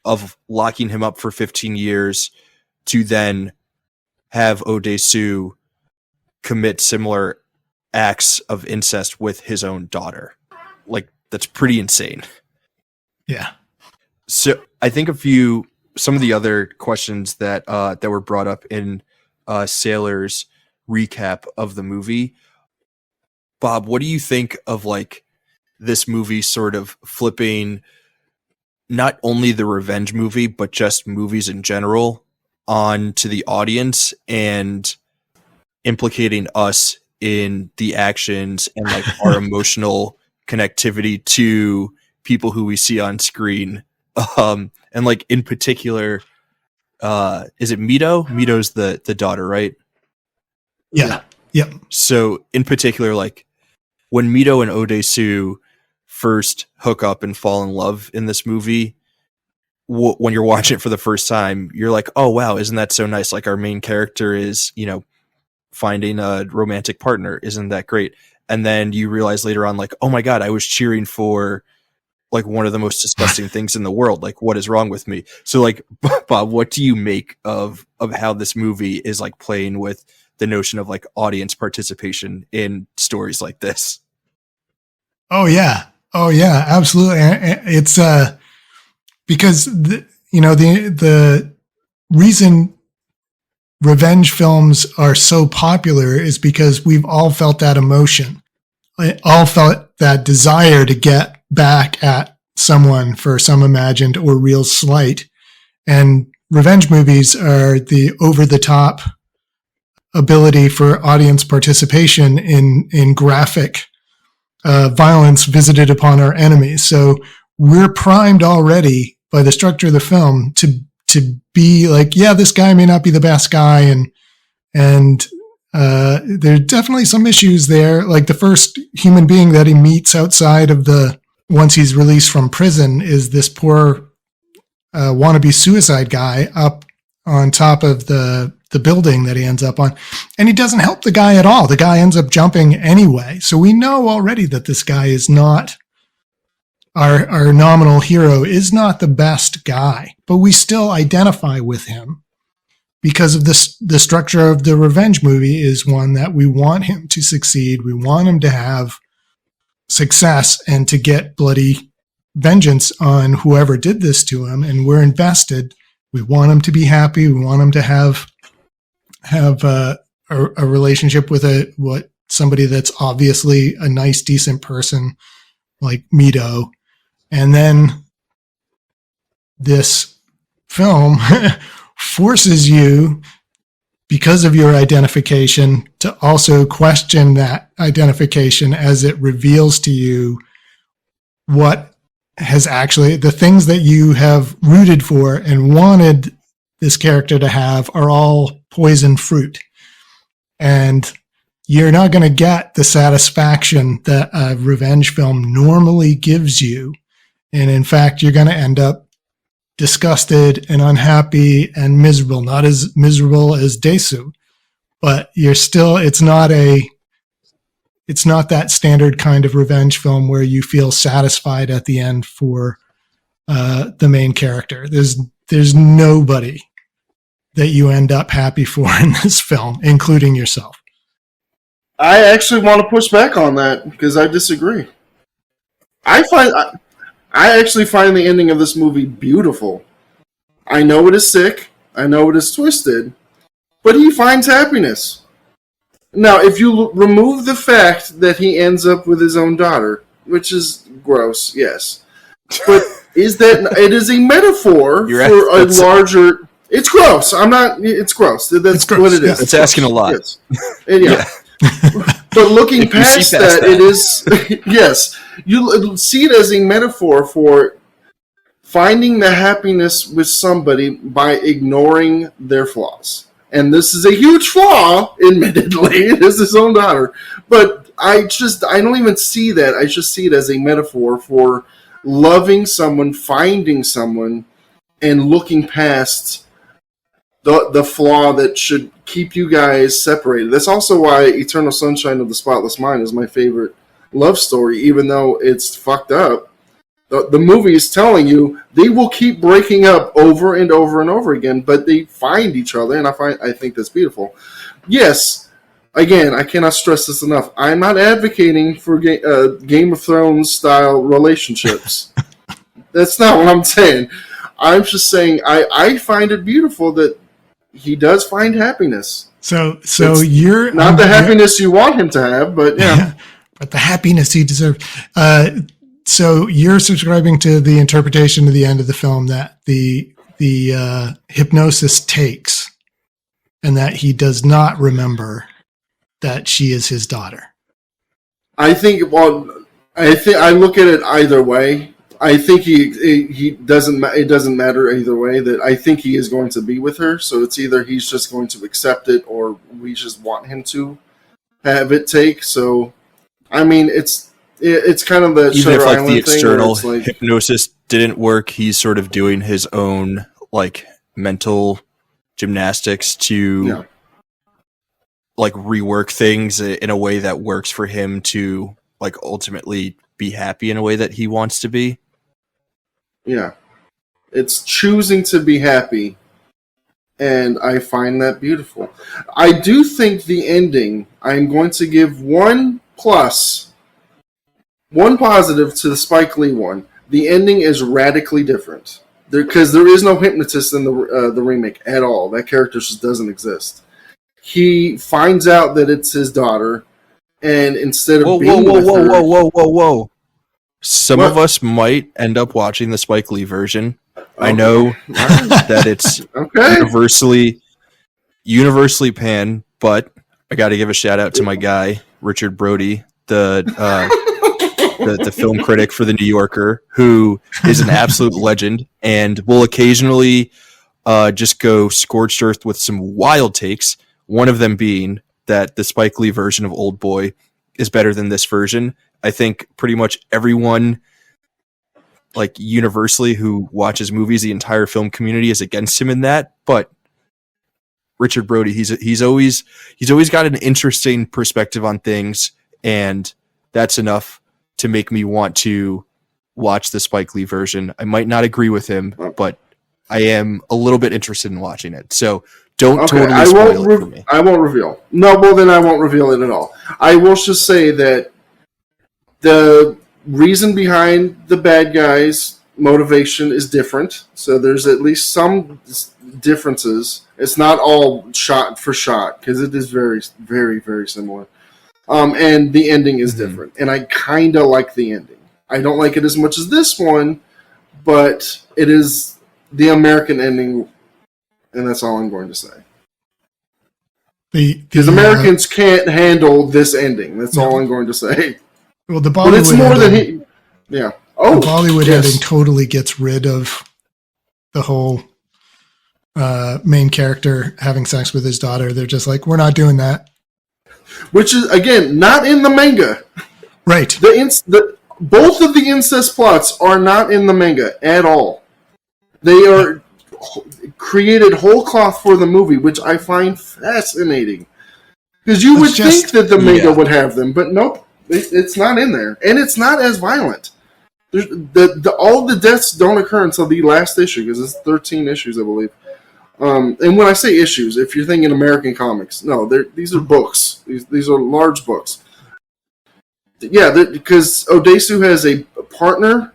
of locking him up for 15 years to then have Odesu commit similar acts of incest with his own daughter. Like, that's pretty insane. Yeah. So I think some of the other questions that were brought up in Sailor's recap of the movie. Bob, what do you think of like this movie sort of flipping not only the revenge movie, but just movies in general on to the audience and implicating us in the actions and like our emotional connectivity to people who we see on screen. And like in particular, is it Mito? Mito's the daughter, right? Yeah. Yep. So in particular, like when Mito and Odesu first hook up and fall in love in this movie, when you're watching it for the first time, you're like, oh wow, isn't that so nice? Like our main character is, you know, finding a romantic partner. Isn't that great? And then you realize later on, like, oh my God, I was cheering for like one of the most disgusting things in the world. Like, what is wrong with me? So like, Bob, what do you make of how this movie is like playing with the notion of like audience participation in stories like this? Oh yeah, absolutely. It's because the reason revenge films are so popular is because we've all felt that emotion, all felt that desire to get back at someone for some imagined or real slight. And revenge movies are the over-the-top ability for audience participation in graphic violence visited upon our enemies. So we're primed already by the structure of the film to be like, yeah, this guy may not be the best guy, and there's definitely some issues there. Like the first human being that he meets outside of once he's released from prison is this poor wannabe suicide guy up on top of the building that he ends up on. And he doesn't help the guy at all. The guy ends up jumping anyway. So we know already that this guy is not our nominal hero, is not the best guy, but we still identify with him because of the structure of the revenge movie is one that we want him to succeed. We want him to have success and to get bloody vengeance on whoever did this to him. And we're invested. We want him to be happy. We want him to have a relationship with somebody that's obviously a nice, decent person like Mito. And then this film forces you, because of your identification, to also question that identification as it reveals to you what has actually, the things that you have rooted for and wanted this character to have are all poison fruit. And you're not going to get the satisfaction that a revenge film normally gives you. And in fact, you're going to end up disgusted and unhappy and miserable, not as miserable as Desu, but you're still, it's not that standard kind of revenge film where you feel satisfied at the end for the main character. There's nobody that you end up happy for in this film, including yourself. I actually want to push back on that because I disagree. I actually find the ending of this movie beautiful. I know it is sick. I know it is twisted. But he finds happiness. Now, if you remove the fact that he ends up with his own daughter, which is gross, yes. But it is a metaphor for a larger... It's gross. It's gross. That's gross. What it is. It's asking a lot. Yes. And yeah. But looking past that, it is... yes. You see it as a metaphor for finding the happiness with somebody by ignoring their flaws. And this is a huge flaw, admittedly. It is his own daughter. But I don't even see that. I just see it as a metaphor for loving someone, finding someone, and looking past the flaw that should keep you guys separated. That's also why Eternal Sunshine of the Spotless Mind is my favorite love story, even though it's fucked up. The movie is telling you they will keep breaking up over and over and over again, but they find each other, and I think that's beautiful. Yes, again, I cannot stress this enough. I'm not advocating for Game of Thrones style relationships. That's not what I'm saying. I'm just saying I find it beautiful that he does find happiness. So you're not the happiness you want him to have, but yeah. But the happiness he deserves. So you're subscribing to the interpretation of the end of the film that the the hypnosis takes, and that he does not remember that she is his daughter. I think I look at it either way. I think he doesn't. It doesn't matter either way. That I think he is going to be with her. So it's either he's just going to accept it, or we just want him to have it take. So, I mean, it's kind of the even Shutter if like Island the external thing where it's like, hypnosis didn't work, he's sort of doing his own like mental gymnastics to like rework things in a way that works for him to like ultimately be happy in a way that he wants to be. Yeah. It's choosing to be happy, and I find that beautiful. I do think the ending, I'm going to give one positive to the Spike Lee one. The ending is radically different. Because there is no hypnotist in the remake at all. That character just doesn't exist. He finds out that it's his daughter, and instead of being with her... Whoa. Some of us might end up watching the Spike Lee version. Okay. I know that it's universally panned, but I got to give a shout out to my guy Richard Brody, the film critic for the New Yorker, who is an absolute legend and will occasionally just go scorched earth with some wild takes. One of them being that the Spike Lee version of Oldboy is better than this version. I think pretty much everyone, like universally, who watches movies, the entire film community is against him in that. But Richard Brody, he's always got an interesting perspective on things, and that's enough to make me want to watch the Spike Lee version. I might not agree with him, but I am a little bit interested in watching it. So don't totally spoil it for me. I won't reveal. No, well then I won't reveal it at all. I will just say that the reason behind the bad guy's motivation is different. So there's at least some differences. It's not all shot for shot, because it is very, very, very similar. And the ending is different. And I kind of like the ending. I don't like it as much as this one, but it is the American ending, and that's all I'm going to say. Because Americans can't handle this ending. That's all I'm going to say. Well, the Bollywood it's more ending, than he... Yeah. Oh, the Bollywood ending totally gets rid of the whole main character having sex with his daughter. They're just like, we're not doing that. Which is, again, not in the manga. Right. Both of the incest plots are not in the manga at all. They are created whole cloth for the movie, which I find fascinating. Because you would think that the manga would have them, but nope, it's not in there. And it's not as violent. All the deaths don't occur until the last issue, because it's 13 issues, I believe. And when I say issues, if you're thinking American comics, no, these are books. These are large books. Yeah, because Odesu has a partner,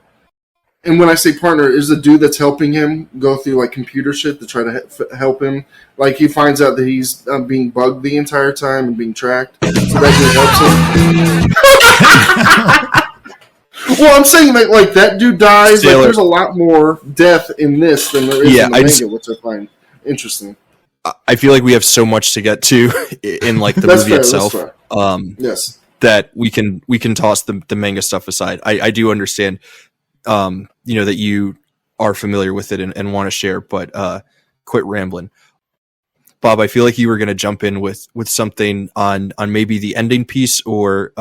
and when I say partner, is the dude that's helping him go through like computer shit to try to help him. Like he finds out that he's being bugged the entire time and being tracked, so that dude helps him. Well, I'm saying that like that dude dies. Like, there's a lot more death in this than there is in the manga, which I find interesting. I feel like we have so much to get to in like the movie itself. Yes. That we can toss the manga stuff aside. I do understand, that you are familiar with it and want to share, but quit rambling. Bob, I feel like you were going to jump in with something on maybe the ending piece or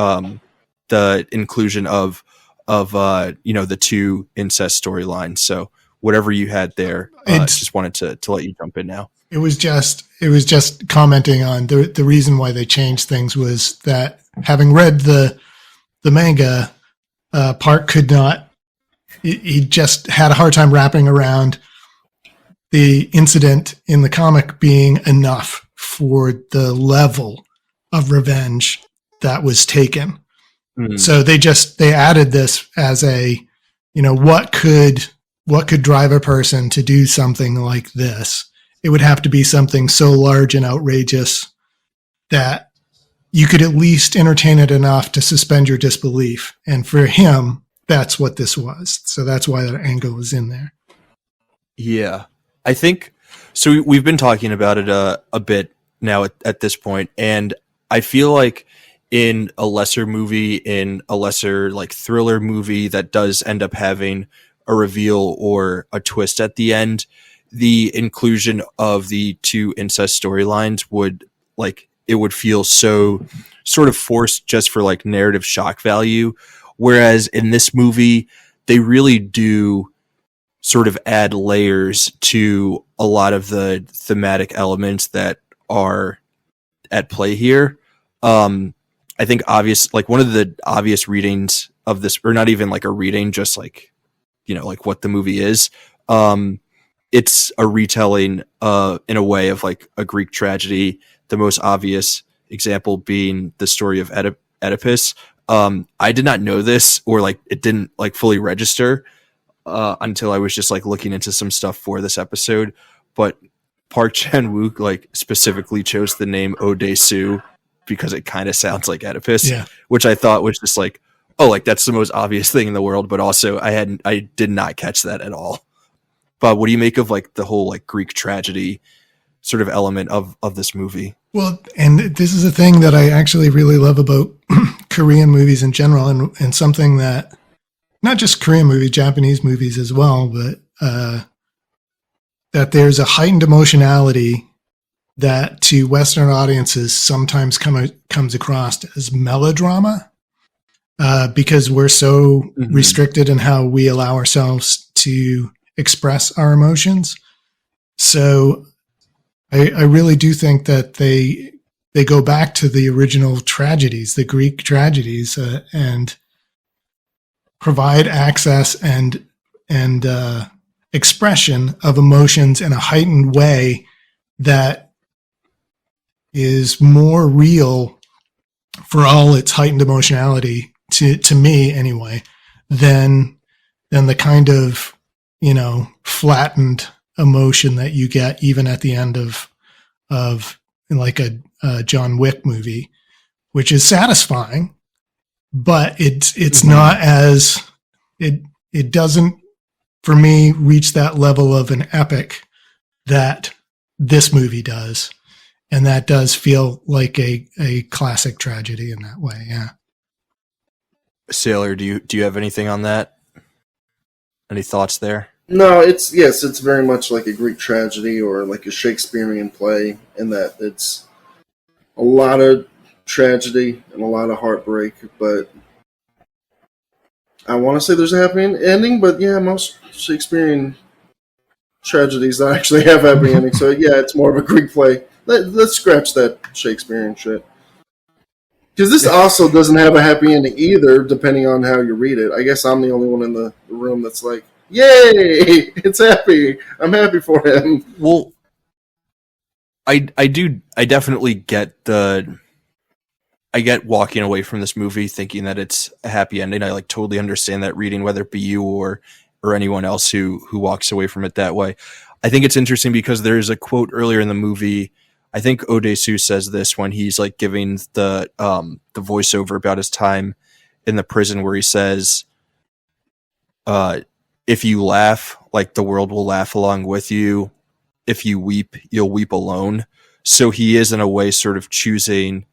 the inclusion of the two incest storylines. So whatever you had there, just wanted to let you jump in now. It was just commenting on the reason why they changed things was that having read the manga, Park could not. He just had a hard time wrapping around the incident in the comic being enough for the level of revenge that was taken. Mm. So they added this as a, what could drive a person to do something like this? It would have to be something so large and outrageous that you could at least entertain it enough to suspend your disbelief. And for him, that's what this was. So that's why that angle is in there. Yeah. I think so. We've been talking about it a bit now at this point, and I feel like in a lesser movie, in a lesser like thriller movie that does end up having a reveal or a twist at the end, the inclusion of the two incest storylines would like it would feel so sort of forced just for like narrative shock value. Whereas in this movie, they really do sort of add layers to a lot of the thematic elements that are at play here. I think like one of the obvious readings of this, or not even like a reading, just like, like what the movie is. It's a retelling, in a way of like a Greek tragedy. The most obvious example being the story of Oedipus. I did not know this, or like it didn't like fully register until I was just like looking into some stuff for this episode. But Park Chan-wook like specifically chose the name Odesu because it kind of sounds like Oedipus, which I thought was just like, oh, like that's the most obvious thing in the world. But also I did not catch that at all. But what do you make of like the whole like Greek tragedy sort of element of this movie? Well, and this is a thing that I actually really love about Korean movies in general, and something that not just Korean movies, Japanese movies as well, but that there's a heightened emotionality that to Western audiences sometimes comes across as melodrama, because we're so restricted in how we allow ourselves to express our emotions. So I really do think that they go back to the original tragedies, the Greek tragedies, and provide access and expression of emotions in a heightened way that is more real for all its heightened emotionality to me anyway, than the kind of, flattened emotion that you get even at the end of like a John Wick movie, which is satisfying, but it's not as it doesn't for me reach that level of an epic that this movie does. And that does feel like a classic tragedy in that way. Yeah. Sailor, do you have anything on that? Any thoughts there? No, it's very much like a Greek tragedy or like a Shakespearean play, in that it's a lot of tragedy and a lot of heartbreak, but I want to say there's a happy ending, but yeah, most Shakespearean tragedies don't actually have happy endings, so yeah, it's more of a Greek play. Let's scratch that Shakespearean shit. Because this also doesn't have a happy ending either, depending on how you read it. I guess I'm the only one in the room that's like, yay, it's happy. I'm happy for him. Well, I definitely get I get walking away from this movie thinking that it's a happy ending. I like totally understand that reading, whether it be you or anyone else who walks away from it that way. I think it's interesting because there's a quote earlier in the movie. I think Odesu says this when he's like giving the voiceover about his time in the prison, where he says, if you laugh, like the world will laugh along with you. If you weep, you'll weep alone. So he is in a way sort of choosing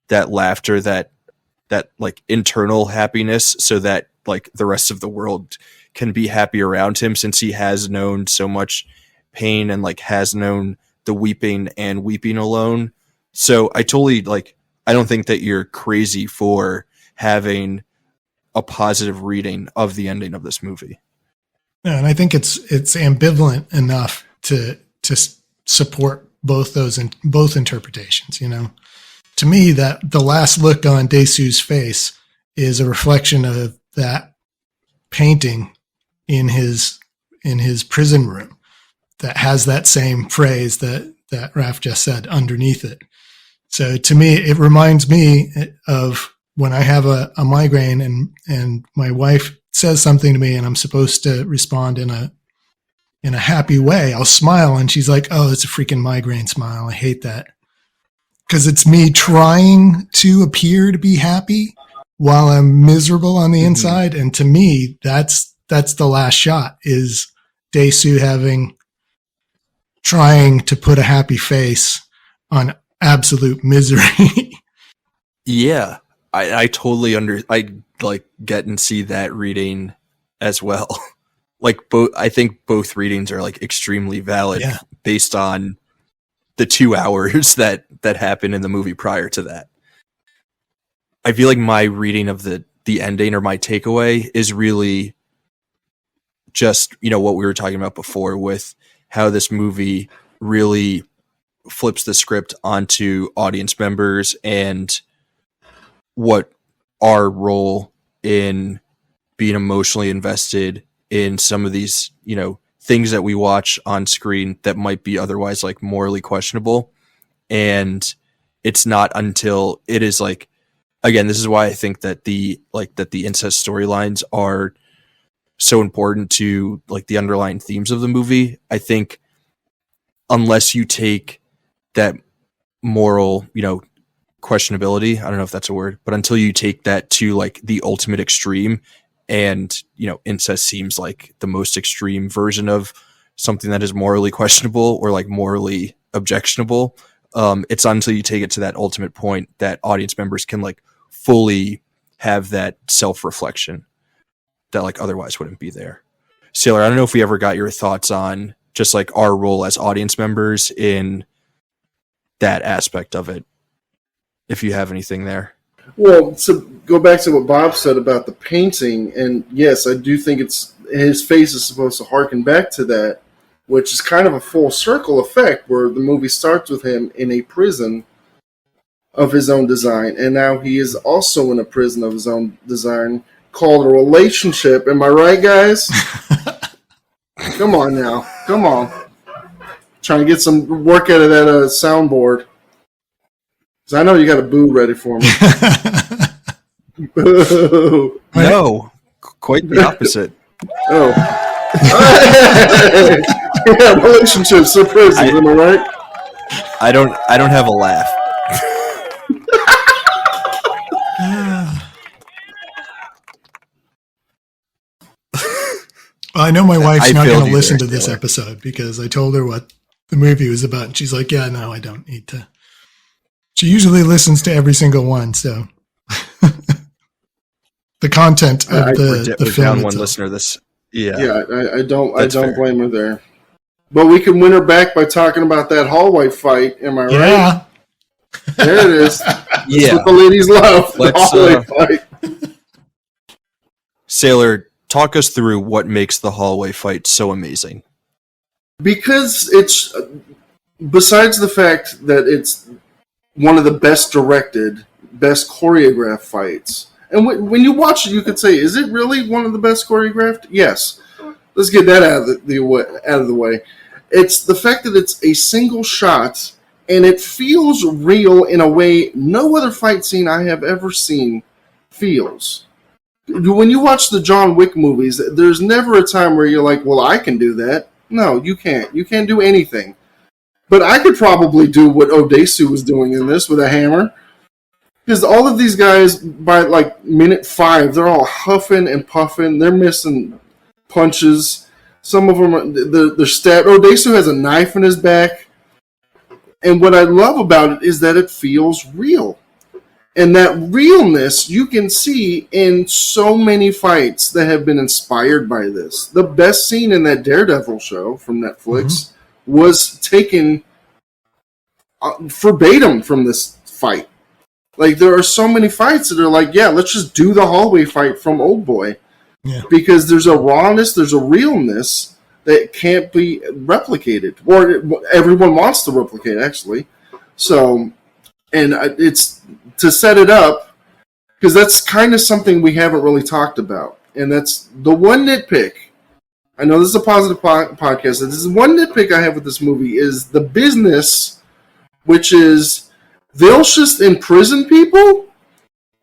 that laughter, that like internal happiness, so that like the rest of the world can be happy around him, since he has known so much pain and like has known the weeping and weeping alone. So I totally I don't think that you're crazy for having a positive reading of the ending of this movie. Yeah, and I think it's ambivalent enough to support both interpretations. To me, that the last look on Daesu's face is a reflection of that painting in his prison room that has that same phrase that Raph just said underneath it. So to me, it reminds me of when I have a migraine and my wife says something to me and I'm supposed to respond in a happy way. I'll smile and she's like, "Oh, it's a freaking migraine smile. I hate that." Because it's me trying to appear to be happy while I'm miserable on the inside. And to me, that's the last shot, is Daesu having trying to put a happy face on absolute misery. Yeah, I totally I like get and see that reading as well. Like I think both readings are like extremely valid based on the 2 hours that happened in the movie prior to that. I feel like my reading of the ending, or my takeaway, is really just, what we were talking about before, with how this movie really flips the script onto audience members and what our role in being emotionally invested in some of these, things that we watch on screen that might be otherwise like morally questionable. And it's not until it is like, again, this is why I think that the incest storylines are so important to like the underlying themes of the movie. I think unless you take that moral, questionability, I don't know if that's a word, but until you take that to like the ultimate extreme, and incest seems like the most extreme version of something that is morally questionable or like morally objectionable. It's until you take it to that ultimate point that audience members can like fully have that self-reflection that like otherwise wouldn't be there. Sailor, I don't know if we ever got your thoughts on just like our role as audience members in that aspect of it, if you have anything there. Well, to go back to what Bob said about the painting, and yes, I do think his face is supposed to harken back to that, which is kind of a full circle effect where the movie starts with him in a prison of his own design, and now he is also in a prison of his own design called a relationship. Am I right, guys? Come on now. Come on. Trying to get some work out of that soundboard. Because I know you got a boo ready for me. Boo. No, quite the opposite. Oh. Yeah, relationships are prisons, am I right? I don't have a laugh. Well, I know my wife's not going to listen there, to this Taylor. episode because I told her what the movie was about, and she's like, "Yeah, no, I don't need to." She usually listens to every single one, so the content of the We're film down one itself. listener. Yeah, I don't fair. blame her there. But we can win her back by talking about that hallway fight. Am I right? Yeah, There it is. That's Yeah. what the ladies love. The Let's, hallway fight. Sailor, talk us through what makes the hallway fight so amazing. Because it's, besides the fact that it's one of the best directed, best choreographed fights. And when you watch it, you could say, is it really one of the best choreographed? Yes. Let's get that out of the way. It's the fact that it's a single shot, and it feels real in a way no other fight scene I have ever seen feels. When you watch the John Wick movies, there's never a time where you're like, well, I can do that. No, you can't. You can't do anything. But I could probably do what Odesu was doing in this with a hammer. Because all of these guys, by like minute 5, they're all huffing and puffing. They're missing punches. Some of them, they're stabbed. Odesu has a knife in his back. And what I love about it is that it feels real. And that realness you can see in so many fights that have been inspired by this. The best scene in that Daredevil show from Netflix was taken verbatim from this fight. Like, there are so many fights that are like, yeah, let's just do the hallway fight from Oldboy. Yeah. Because there's a rawness, there's a realness that can't be replicated. Or everyone wants to replicate, actually. So, and it's to set it up, because that's kind of something we haven't really talked about. And that's the one nitpick. I know this is a positive podcast. This is one nitpick I have with this movie is the business, which is they'll just imprison people.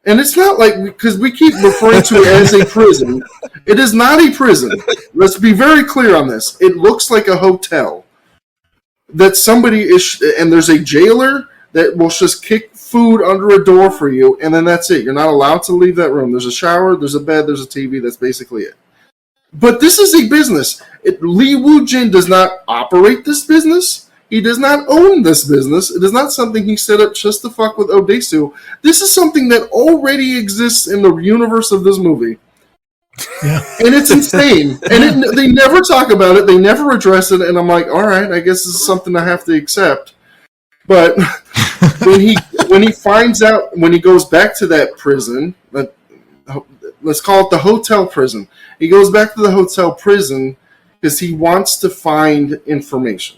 And it's not like, because we keep referring to it as a prison. It is not a prison. Let's be very clear on this. It looks like a hotel. That somebody is, and there's a jailer that will just kick food under a door for you, and then that's it. You're not allowed to leave that room. There's a shower, there's a bed, there's a TV. That's basically it. But this is a business. Lee Woo Jin does not operate this business. He does not own this business. It is not something he set up just to fuck with Odesu. This is something that already exists in the universe of this movie. Yeah. And it's insane. And they never talk about it. They never address it. And I'm like, all right, I guess this is something I have to accept. But when he finds out, when he goes back to that prison, let's call it the hotel prison. He goes back to the hotel prison because he wants to find information.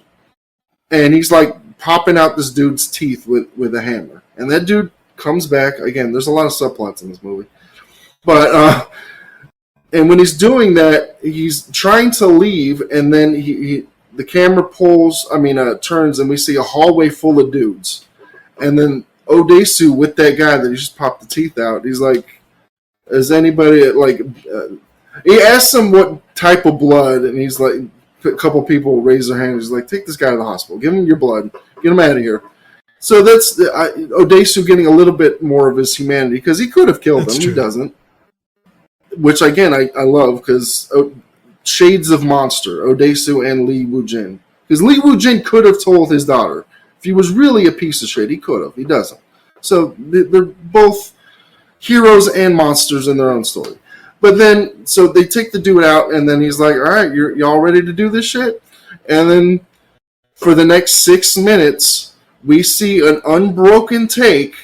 And he's like popping out this dude's teeth with a hammer. And that dude comes back. Again, there's a lot of subplots in this movie. But, and when he's doing that, he's trying to leave, and then the camera turns, and we see a hallway full of dudes. And then Odesu with that guy that he just popped the teeth out, he's like, is anybody, like, he asks him what type of blood, and he's like, a couple people raise their hands. He's like, take this guy to the hospital. Give him your blood. Get him out of here. So that's Odesu getting a little bit more of his humanity, because he could have killed him. True. He doesn't. Which, again, I love, because shades of monster, Odesu and Lee Woo Jin. Because Lee Woo Jin could have told his daughter. If he was really a piece of shit, he could have. He doesn't. So they're both heroes and monsters in their own story. But then, so they take the dude out, and then he's like, all right, y'all ready to do this shit? And then for the next 6 minutes, we see an unbroken take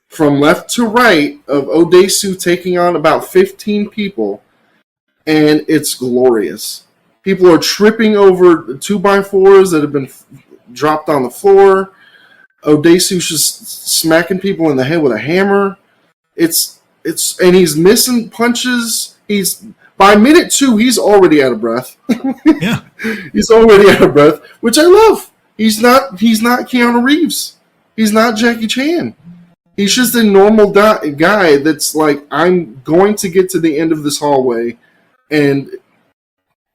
from left to right of Odesu taking on about 15 people, and it's glorious. People are tripping over 2x4s that have been dropped on the floor. Odesu's just smacking people in the head with a hammer. And he's missing punches. By minute 2, he's already out of breath. Yeah. He's already out of breath, which I love. He's not Keanu Reeves. He's not Jackie Chan. He's just a normal guy that's like, I'm going to get to the end of this hallway, and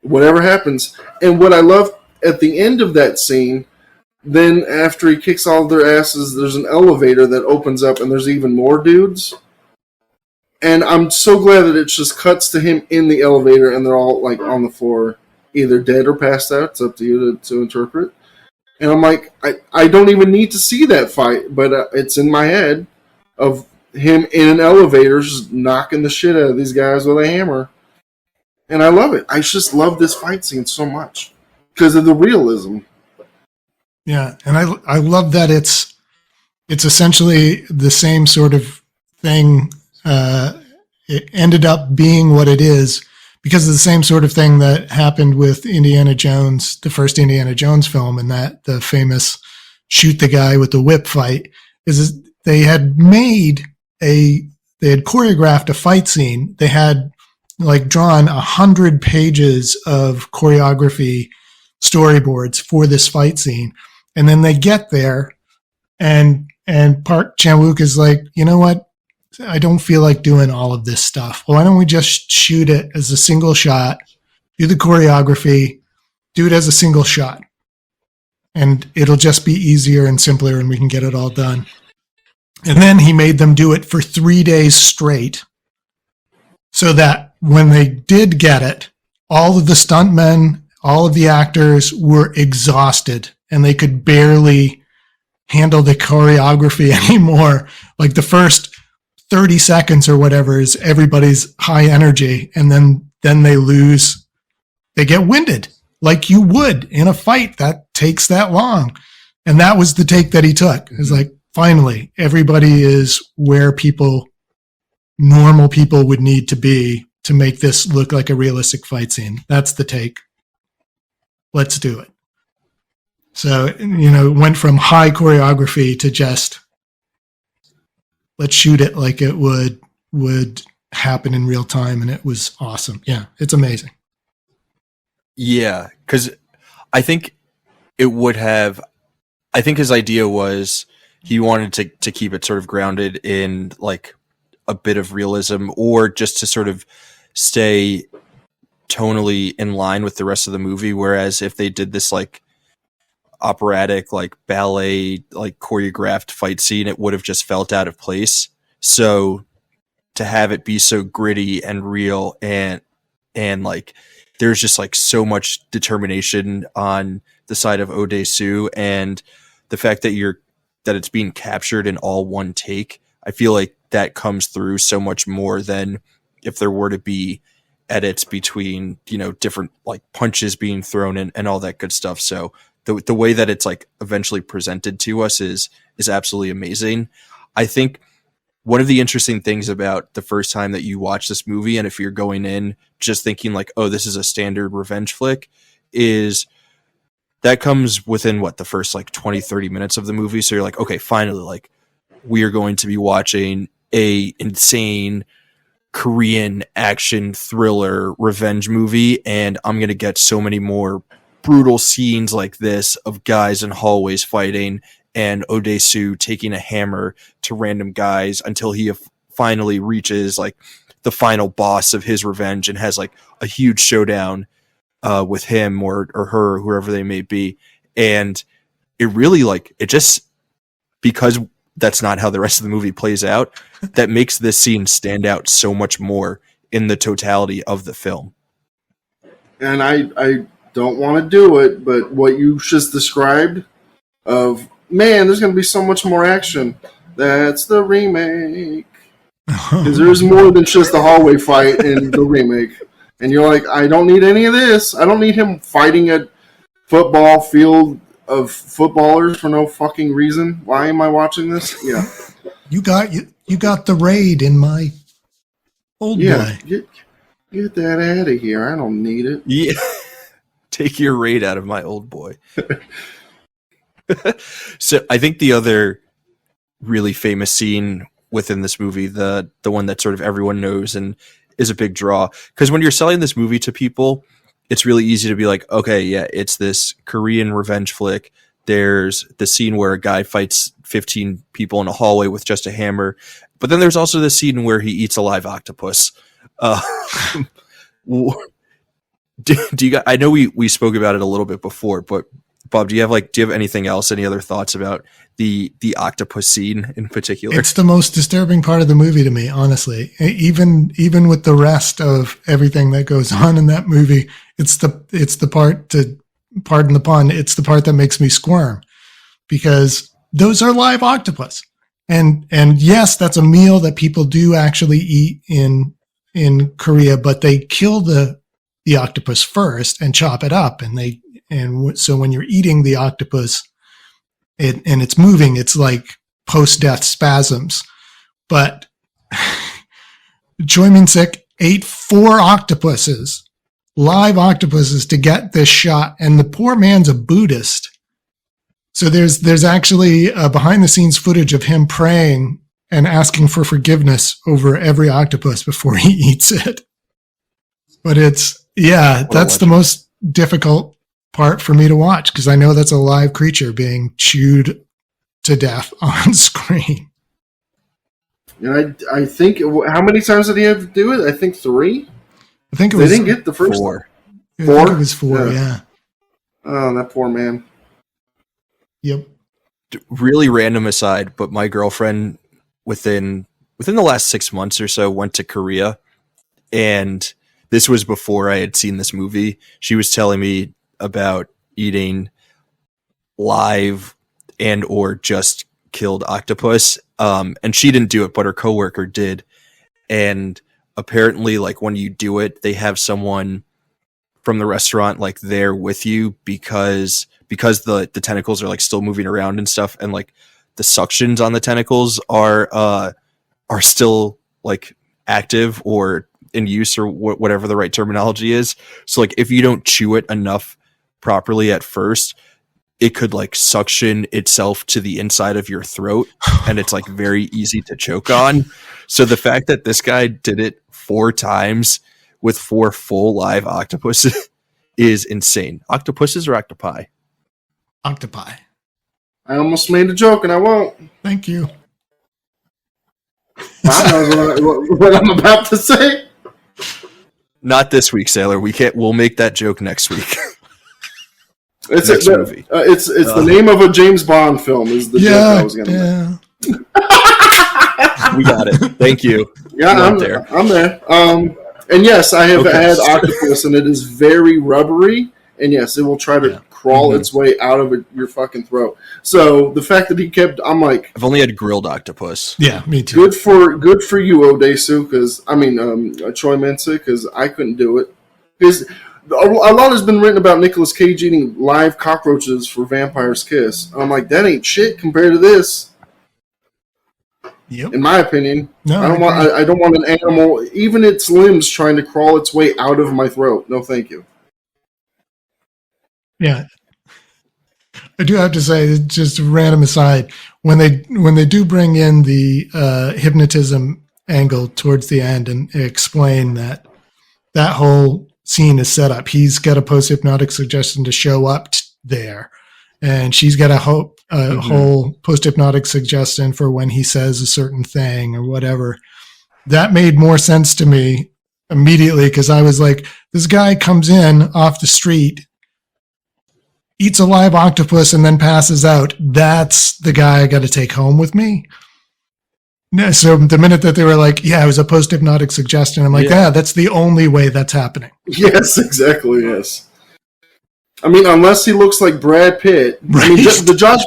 whatever happens. And what I love at the end of that scene, then after he kicks all of their asses, there's an elevator that opens up, and there's even more dudes. And I'm so glad that it just cuts to him in the elevator, and they're all like on the floor, either dead or passed out. It's up to you to interpret. And I'm like, I don't even need to see that fight, but it's in my head of him in an elevator just knocking the shit out of these guys with a hammer. And I love it. I just love this fight scene so much because of the realism. Yeah, and I love that it's essentially the same sort of thing. It ended up being what it is because of the same sort of thing that happened with Indiana Jones, the first Indiana Jones film, and that the famous shoot the guy with the whip fight is they had choreographed a fight scene. They had like drawn 100 pages of choreography storyboards for this fight scene. And then they get there and Park Chan-wook is like, you know what? I don't feel like doing all of this stuff. Why don't we just shoot it as a single shot, do the choreography, do it as a single shot. And it'll just be easier and simpler and we can get it all done. And then he made them do it for 3 days straight so that when they did get it, all of the stuntmen, all of the actors were exhausted and they could barely handle the choreography anymore. Like the first 30 seconds or whatever is everybody's high energy, and then they lose. They get winded like you would in a fight that takes that long. And that was the take that he took. It was like, finally, everybody is where normal people would need to be to make this look like a realistic fight scene. That's the take. Let's do it. So, it went from high choreography to just let's shoot it like it would happen in real time, and it was awesome. Yeah, it's amazing. Yeah, because I think his idea was he wanted to keep it sort of grounded in like a bit of realism, or just to sort of stay tonally in line with the rest of the movie. Whereas if they did this like operatic, like ballet, like choreographed fight scene, it would have just felt out of place. So to have it be so gritty and real and and like there's just like so much determination on the side of Odesu, and the fact that it's being captured in all one take. I feel like that comes through so much more than if there were to be edits between, you know, different like punches being thrown in and all that good stuff. So the way that it's like eventually presented to us is absolutely amazing. I think one of the interesting things about the first time that you watch this movie, and if you're going in just thinking like, oh, this is a standard revenge flick, is that comes within the first like 20, 30 minutes of the movie. So you're like, okay, finally, like we are going to be watching a insane Korean action thriller revenge movie, and I'm going to get so many more brutal scenes like this of guys in hallways fighting and Odesu taking a hammer to random guys until he finally reaches like the final boss of his revenge and has like a huge showdown with him or her, whoever they may be. And it really like, it just, because that's not how the rest of the movie plays out, that makes this scene stand out so much more in the totality of the film. And I don't want to do it, but what you just described of, man, there's going to be so much more action. That's the remake. Because there's more than just the hallway fight in the remake. And you're like, I don't need any of this. I don't need him fighting a football field of footballers for no fucking reason. Why am I watching this? Yeah. You got the raid in my Oldboy. Get that out of here. I don't need it. Yeah. Take your raid out of my Oldboy. So I think the other really famous scene within this movie, the one that sort of everyone knows and is a big draw, because when you're selling this movie to people, it's really easy to be like, okay, yeah, it's this Korean revenge flick. There's the scene where a guy fights 15 people in a hallway with just a hammer. But then there's also the scene where he eats a live octopus. Do you guys, I know we spoke about it a little bit before, but Bob, do you have anything else? Any other thoughts about the octopus scene in particular? It's the most disturbing part of the movie to me, honestly. Even with the rest of everything that goes on in that movie, it's the part, to pardon the pun, it's the part that makes me squirm, because those are live octopus. And yes, that's a meal that people do actually eat in Korea, but they kill the octopus first and chop it up, so when you're eating the octopus and it's moving, it's like post-death spasms. But Choi Min-sik ate 4 octopuses, live octopuses, to get this shot, and the poor man's a Buddhist. So there's actually behind the scenes footage of him praying and asking for forgiveness over every octopus before he eats it. But that's the most difficult part for me to watch, because I know that's a live creature being chewed to death on screen. And I think, how many times did he have to do it? I think 3. I think they didn't get the first 4. 4? I think it was 4, yeah. Oh, that poor man. Yep. Really random aside, but my girlfriend within the last 6 months or so went to Korea, and this was before I had seen this movie. She was telling me about eating live and or just killed octopus. And she didn't do it, but her coworker did. And apparently, like, when you do it, they have someone from the restaurant like there with you, because the tentacles are like still moving around and stuff, and like the suctions on the tentacles are still like active or in use, or whatever the right terminology is. So like if you don't chew it enough properly at first, it could like suction itself to the inside of your throat, and it's like very easy to choke on. So the fact that this guy did it 4 times with 4 full live octopuses is insane. Octopuses or octopi? Octopi. I almost made a joke and I won't. Thank you. Bob knows what I'm about to say. Not this week, Sailor. We'll make that joke next week. It's next movie. It's the name of a James Bond film is the joke I was going to make. We got it. Thank you. Yeah, I'm there. And yes, I have Okay. had octopus, and it is very rubbery. And yes, it will try to crawl its way out of your fucking throat. So the fact that he kept, I'm like, I've only had grilled octopus. Yeah, me too. good for you, Odesu, because Choi Mensa, because I couldn't do it. Because a lot has been written about Nicolas Cage eating live cockroaches for Vampire's Kiss. And I'm like, that ain't shit compared to this. Yep. In my opinion, No, I don't want an animal, even its limbs, trying to crawl its way out of my throat. No, thank you. Yeah, I do have to say, just a random aside, when they do bring in the hypnotism angle towards the end and explain that whole scene is set up, he's got a post hypnotic suggestion to show up there, and she's got a whole post hypnotic suggestion for when he says a certain thing or whatever. That made more sense to me immediately, because I was like, this guy comes in off the street, eats a live octopus, and then passes out. That's the guy I got to take home with me. So the minute that they were like, yeah, it was a post-hypnotic suggestion, I'm like, yeah, that's the only way that's happening. Yes, exactly, yes. I mean, unless he looks like Brad Pitt. Right. I mean, the Josh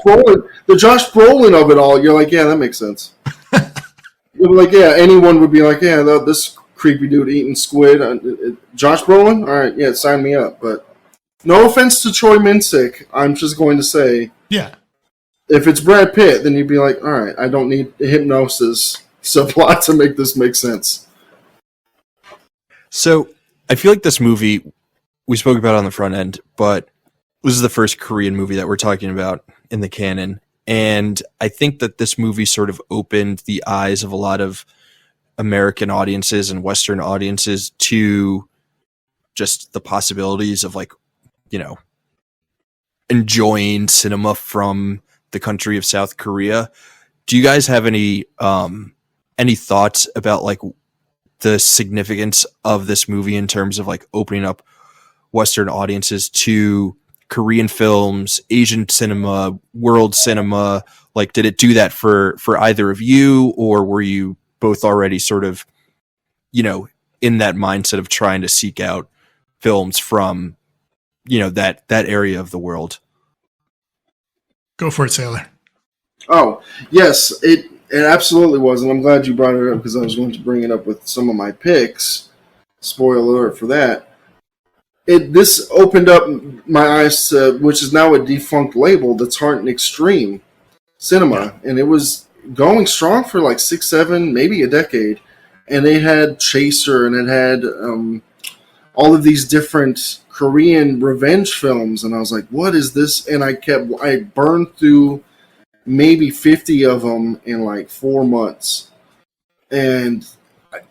Brolin of it all, you're like, yeah, that makes sense. You're like, yeah, anyone would be like, yeah, this creepy dude eating squid. Josh Brolin? All right, yeah, sign me up. But no offense to Troy Minsick, I'm just going to say, Yeah. if it's Brad Pitt, then you'd be like, all right, I don't need a hypnosis subplot to make this make sense. So I feel like this movie, we spoke about on the front end, but this is the first Korean movie that we're talking about in the canon. And I think that this movie sort of opened the eyes of a lot of American audiences and Western audiences to just the possibilities of, like, you know, enjoying cinema from the country of South Korea. Do you guys have any thoughts about, like, the significance of this movie in terms of, like, opening up Western audiences to Korean films, Asian cinema, world cinema? Like, did it do that for either of you, or were you both already sort of, you know, in that mindset of trying to seek out films from, you know, that area of the world? Go for it, Sailor. Oh, yes, it absolutely was, and I'm glad you brought it up because I was going to bring it up with some of my picks. Spoiler alert for that. This opened up my eyes to, which is now a defunct label, that's Heart and Extreme Cinema, and it was going strong for like 6, 7, maybe a decade, and they had Chaser, and it had all of these different Korean revenge films, and I was like, what is this? And I burned through maybe 50 of them in like 4 months, and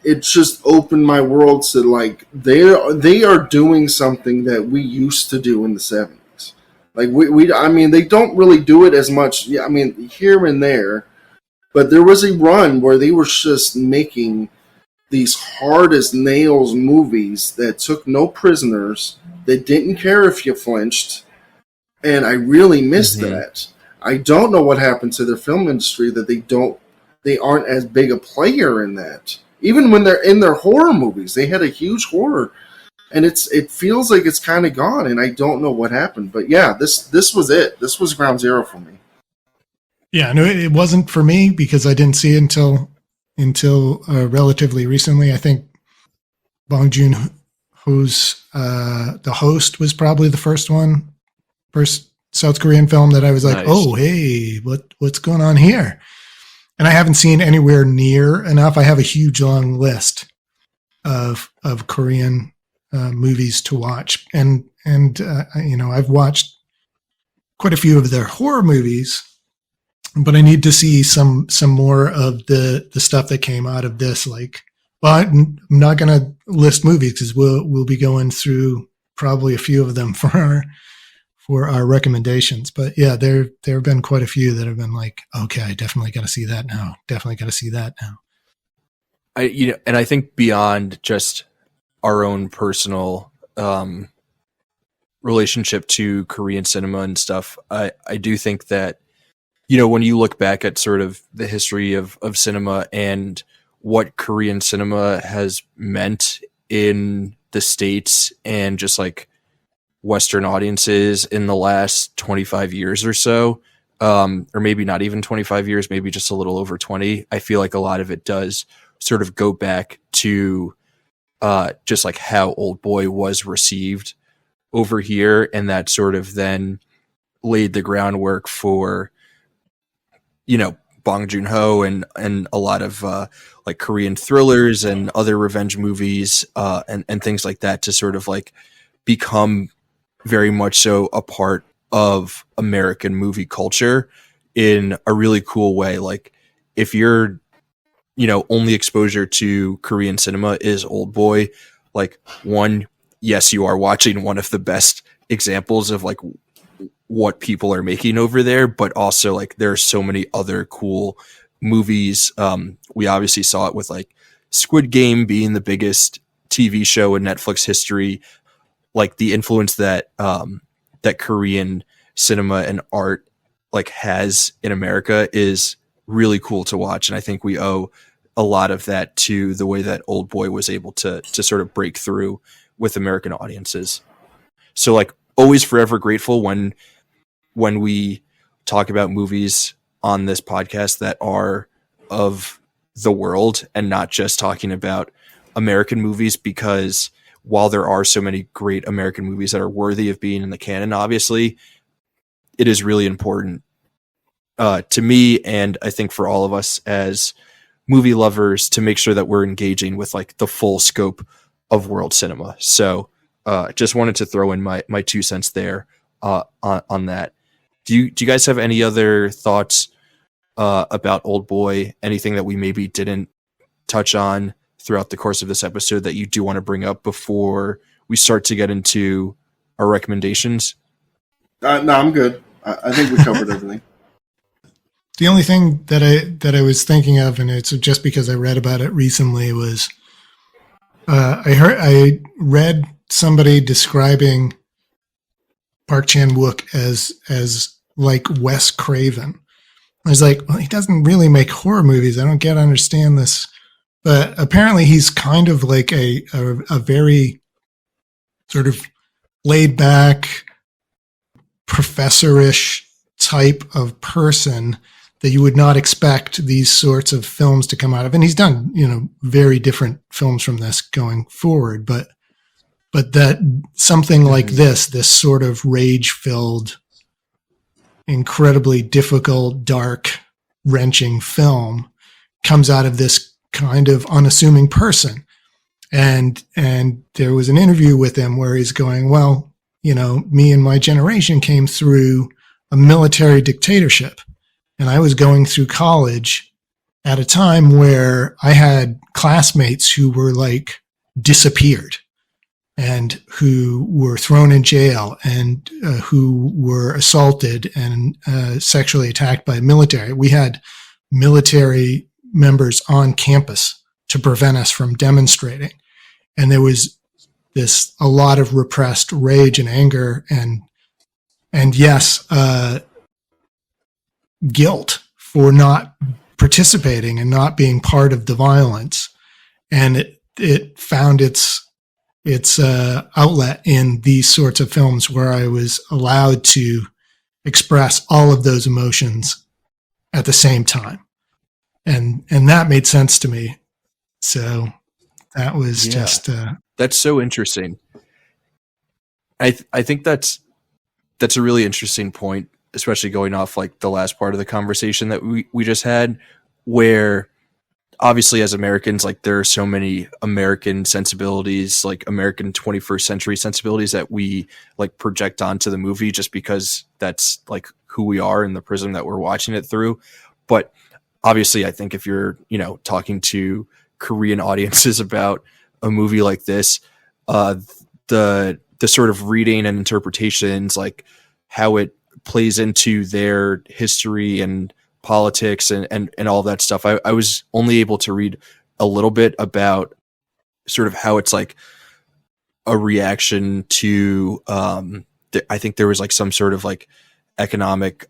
it just opened my world to, like, they are doing something that we used to do in the 70s. Like, I mean, they don't really do it as much. Yeah, I mean, here and there, but there was a run where they were just making these hard as nails movies that took no prisoners, that didn't care if you flinched, and I really missed that. I don't know what happened to their film industry, that they aren't as big a player in that. Even when they're in their horror movies, they had a huge horror, and it feels like it's kind of gone, and I don't know what happened. But yeah, this was it. This was ground zero for me. Yeah, no, it wasn't for me because I didn't see it until relatively recently. I think Bong Joon-ho's The Host was probably the first South Korean film that I was like, nice. Oh, hey, what's going on here? And I haven't seen anywhere near enough. I have a huge long list of Korean movies to watch, and you know, I've watched quite a few of their horror movies, but I need to see some more of the stuff that came out of this. Like, well, I'm not going to list movies because we'll be going through probably a few of them for our recommendations. But yeah, there have been quite a few that have been like, okay, I definitely got to see that now. Definitely got to see that now. And I think beyond just our own personal relationship to Korean cinema and stuff, I do think that, you know, when you look back at sort of the history of cinema and what Korean cinema has meant in the States and just like Western audiences in the last 25 years or so, or maybe not even 25 years, maybe just a little over 20. I feel like a lot of it does sort of go back to just like how Oldboy was received over here, and that sort of then laid the groundwork for, you know, Bong Joon-ho and a lot of like Korean thrillers and other revenge movies and things like that to sort of like become very much so a part of American movie culture in a really cool way. Like if you're, you know, only exposure to Korean cinema is Oldboy, like one, yes, you are watching one of the best examples of like what people are making over there, but also like there are so many other cool movies. We obviously saw it with like Squid Game being the biggest TV show in Netflix history. Like the influence that that Korean cinema and art like has in America is really cool to watch, and I think we owe a lot of that to the way that Oldboy was able to sort of break through with American audiences. So like always forever grateful when we talk about movies on this podcast that are of the world and not just talking about American movies, because while there are so many great American movies that are worthy of being in the canon, obviously, it is really important to me, and I think for all of us as movie lovers, to make sure that we're engaging with like the full scope of world cinema. So just wanted to throw in my 2 cents there on that. Do you guys have any other thoughts about Oldboy? Anything that we maybe didn't touch on throughout the course of this episode that you do want to bring up before we start to get into our recommendations? No, I'm good. I think we covered everything. The only thing that I was thinking of, and it's just because I read about it recently, was I read somebody describing Park Chan-wook as like Wes Craven. I was like, well, he doesn't really make horror movies. I don't understand this. But apparently he's kind of like a very sort of laid back, professorish type of person that you would not expect these sorts of films to come out of. And he's done, you know, very different films from this going forward, but that something like this sort of rage-filled, incredibly difficult, dark, wrenching film comes out of this kind of unassuming person. And there was an interview with him where he's going, well, you know, me and my generation came through a military dictatorship. And I was going through college at a time where I had classmates who were like disappeared and who were thrown in jail and who were assaulted and sexually attacked by military. We had military members on campus to prevent us from demonstrating. And there was a lot of repressed rage and anger and yes, guilt for not participating and not being part of the violence. And it found its outlet in these sorts of films where I was allowed to express all of those emotions at the same time. And that made sense to me. So that was just that's so interesting. I think that's a really interesting point, especially going off like the last part of the conversation that we just had, where obviously as Americans, like there are so many American sensibilities, like American 21st century sensibilities that we like project onto the movie just because that's like who we are in the prism that we're watching it through. But obviously I think if you're, you know, talking to Korean audiences about a movie like this, the sort of reading and interpretations, like how it plays into their history and politics and all that stuff. I was only able to read a little bit about sort of how it's like a reaction to I think there was like some sort of like economic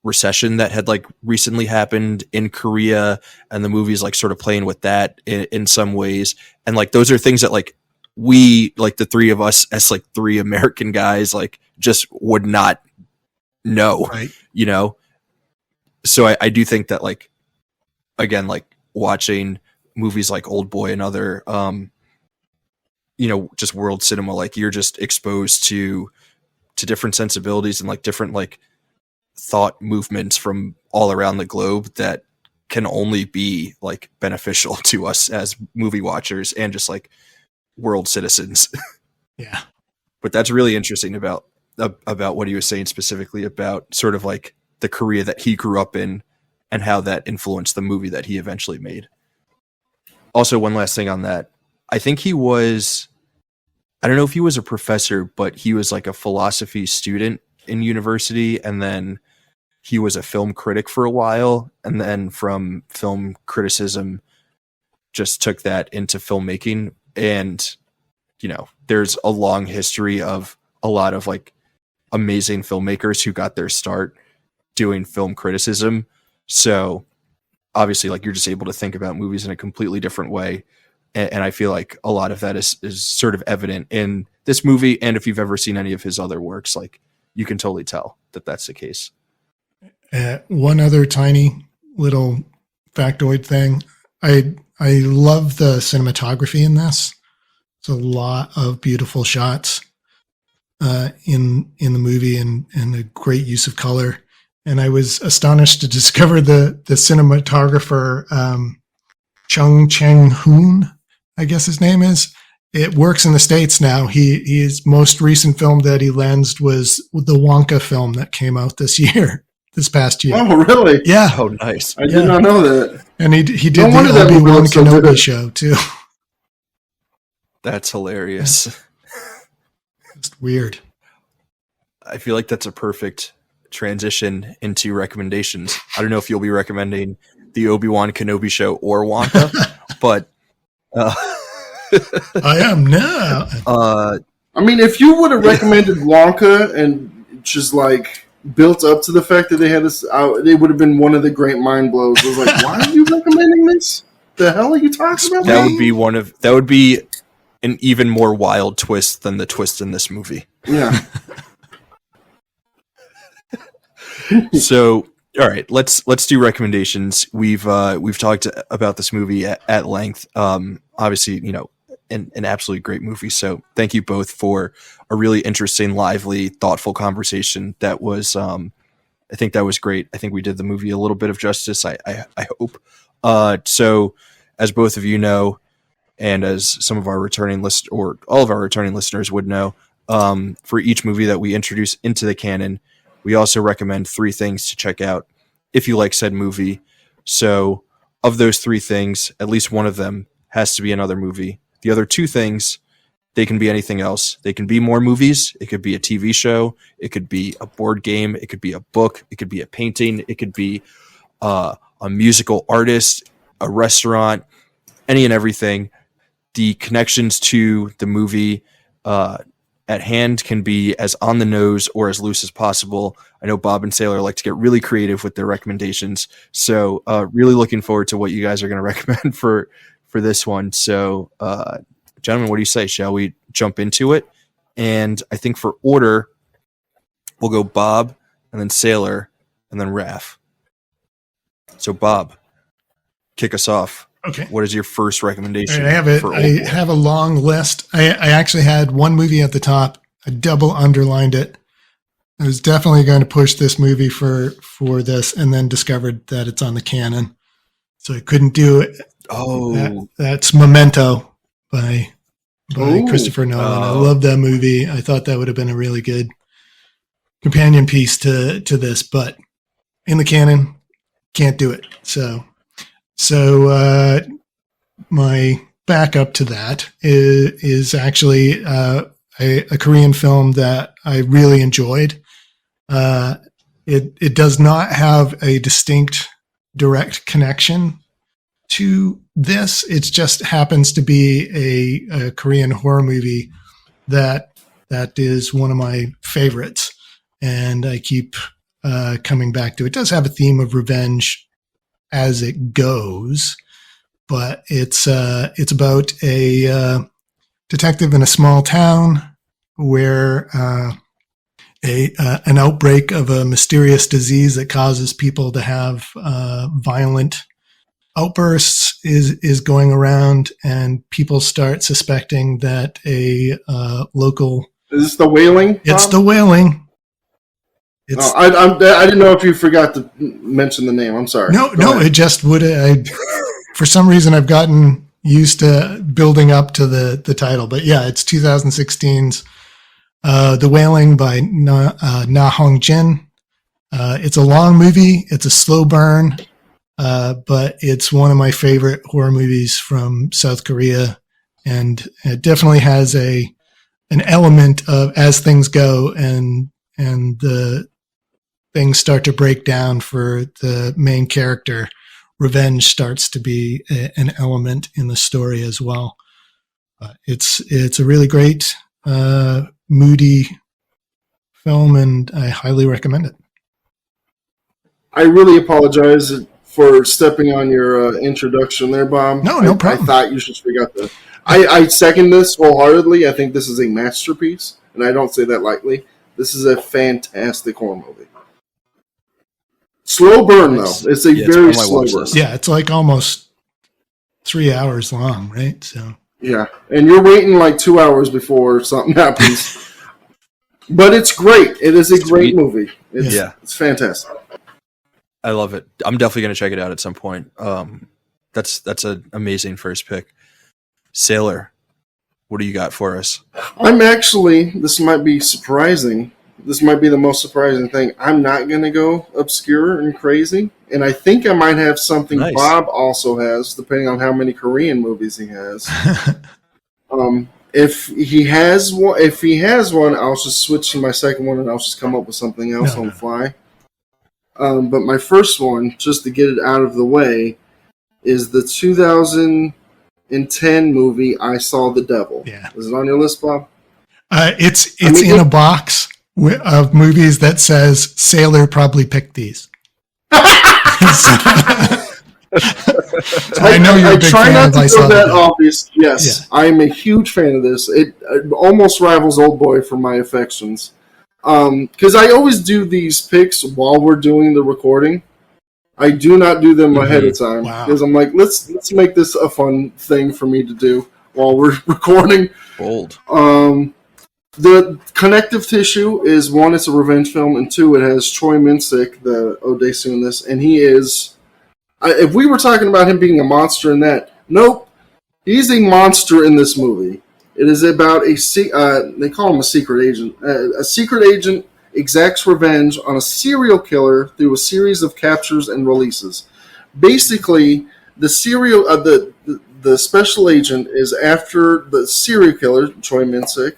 recession that had like recently happened in Korea, and the movie's like sort of playing with that in some ways. And like those are things that like we, like the three of us as like three American guys, like just would not know, Right. you know? So I do think that like, again, like watching movies like Oldboy and other, you know, just world cinema, like you're just exposed to different sensibilities and like different like thought movements from all around the globe that can only be like beneficial to us as movie watchers and just like world citizens. Yeah. But that's really interesting about what he was saying specifically about sort of like the Korea that he grew up in and how that influenced the movie that he eventually made. Also, one last thing on that. I think he was, I don't know if he was a professor, but he was like a philosophy student in university, and then he was a film critic for a while, and then from film criticism just took that into filmmaking. And, you know, there's a long history of a lot of like amazing filmmakers who got their start doing film criticism. So obviously like you're just able to think about movies in a completely different way. And I feel like a lot of that is sort of evident in this movie. And if you've ever seen any of his other works, like you can totally tell that that's the case. One other tiny little factoid thing. I love the cinematography in this. It's a lot of beautiful shots in the movie and a great use of color. And I was astonished to discover the cinematographer, Chung Cheng-hoon, I guess his name is. It works in the States now. His most recent film that he lensed was the Wonka film that came out this past year. Oh, really? Yeah. Oh, nice. I did not know that. And he did No wonder the that movie Obi-Wan looks so good. Kenobi show too. That's hilarious. It's weird. I feel like that's a perfect transition into recommendations. I don't know if you'll be recommending the Obi-Wan Kenobi show or Wonka, but I am now. I mean, if you would have recommended Wonka and just like built up to the fact that they had this out, it would have been one of the great mind blows. I was like, why are you recommending this? The hell are you talking about? that would be an even more wild twist than the twist in this movie. Yeah. So, all right, let's do recommendations. We've talked about this movie at length. Obviously, you know, an absolutely great movie. So, thank you both for a really interesting, lively, thoughtful conversation. That was, I think that was great. I think we did the movie a little bit of justice. I hope. So, as both of you know, and as some of our returning or all of our returning listeners would know, for each movie that we introduce into the canon, we also recommend 3 things to check out if you like said movie. So of those 3 things, at least one of them has to be another movie. The other 2 things, they can be anything else. They can be more movies. It could be a TV show. It could be a board game. It could be a book. It could be a painting. It could be a musical artist, a restaurant, any and everything. The connections to the movie at hand can be as on the nose or as loose as possible. I know Bob and Sailor like to get really creative with their recommendations. So really looking forward to what you guys are going to recommend for this one. So gentlemen, what do you say? Shall we jump into it? And I think for order, we'll go Bob and then Sailor and then Raph. So Bob, kick us off. Okay. What is your first recommendation? I have it. for I Oldboy? have a long list. I actually had one movie at the top. I double underlined it. I was definitely going to push this movie for this, and then discovered that it's on the Canon, so I couldn't do it. Oh, That's Memento by Ooh. Christopher Nolan. I Oh. love that movie. I thought that would have been a really good companion piece to this, but in the Canon, can't do it. So my backup to that is actually a Korean film that I really enjoyed. It does not have a distinct direct connection to this. It just happens to be a Korean horror movie that is one of my favorites, and I keep coming back to. It does have a theme of revenge as it goes, but it's about a detective in a small town where an outbreak of a mysterious disease that causes people to have violent outbursts is going around, and people start suspecting that a local. Is this The Wailing? It's Tom? The Wailing. No, I didn't know if you forgot to mention the name. I'm sorry. No, Go ahead. it just would. For some reason, I've gotten used to building up to the title, but yeah, it's 2016's The Wailing by Na Hong Jin. It's a long movie. It's a slow burn, but it's one of my favorite horror movies from South Korea, and it definitely has an element of as things go and the things start to break down for the main character. Revenge starts to be an element in the story as well. It's a really great, moody film, and I highly recommend it. I really apologize for stepping on your introduction there, Bob. No problem. I thought you should forget that. I second this wholeheartedly. I think this is a masterpiece, and I don't say that lightly. This is a fantastic horror movie. Slow burn, though. It's very slow burn. Yeah, it's like almost 3 hours long, right? So yeah, and you're waiting like 2 hours before something happens. But it's great. It is a great movie. It's fantastic. I love it. I'm definitely going to check it out at some point. That's an amazing first pick. Sailor, what do you got for us? This might be surprising. This might be the most surprising thing. I'm not going to go obscure and crazy. And I think I might have something Bob also has, depending on how many Korean movies he has. If he has one, I'll just switch to my second one and I'll just come up with something else on the fly. But my first one, just to get it out of the way, is the 2010 movie I Saw the Devil. Yeah. Is it on your list, Bob? It's in a box of movies that says Sailor probably picked these. I know you're a big try fan not of to I Saw go the that Devil. obvious. Yes, yeah. I'm a huge fan of this. It almost rivals Oldboy for my affections. Because I always do these picks while we're doing the recording. I do not do them ahead of time because I'm like, let's make this a fun thing for me to do while we're recording. Bold. The connective tissue is, one, it's a revenge film, and two, it has Choi Min-sik, the Odesu in this, and he is. If we were talking about him being a monster in that, nope, he's a monster in this movie. It is about they call him a secret agent. A secret agent exacts revenge on a serial killer through a series of captures and releases. Basically, the special agent is after the serial killer, Choi Min-sik,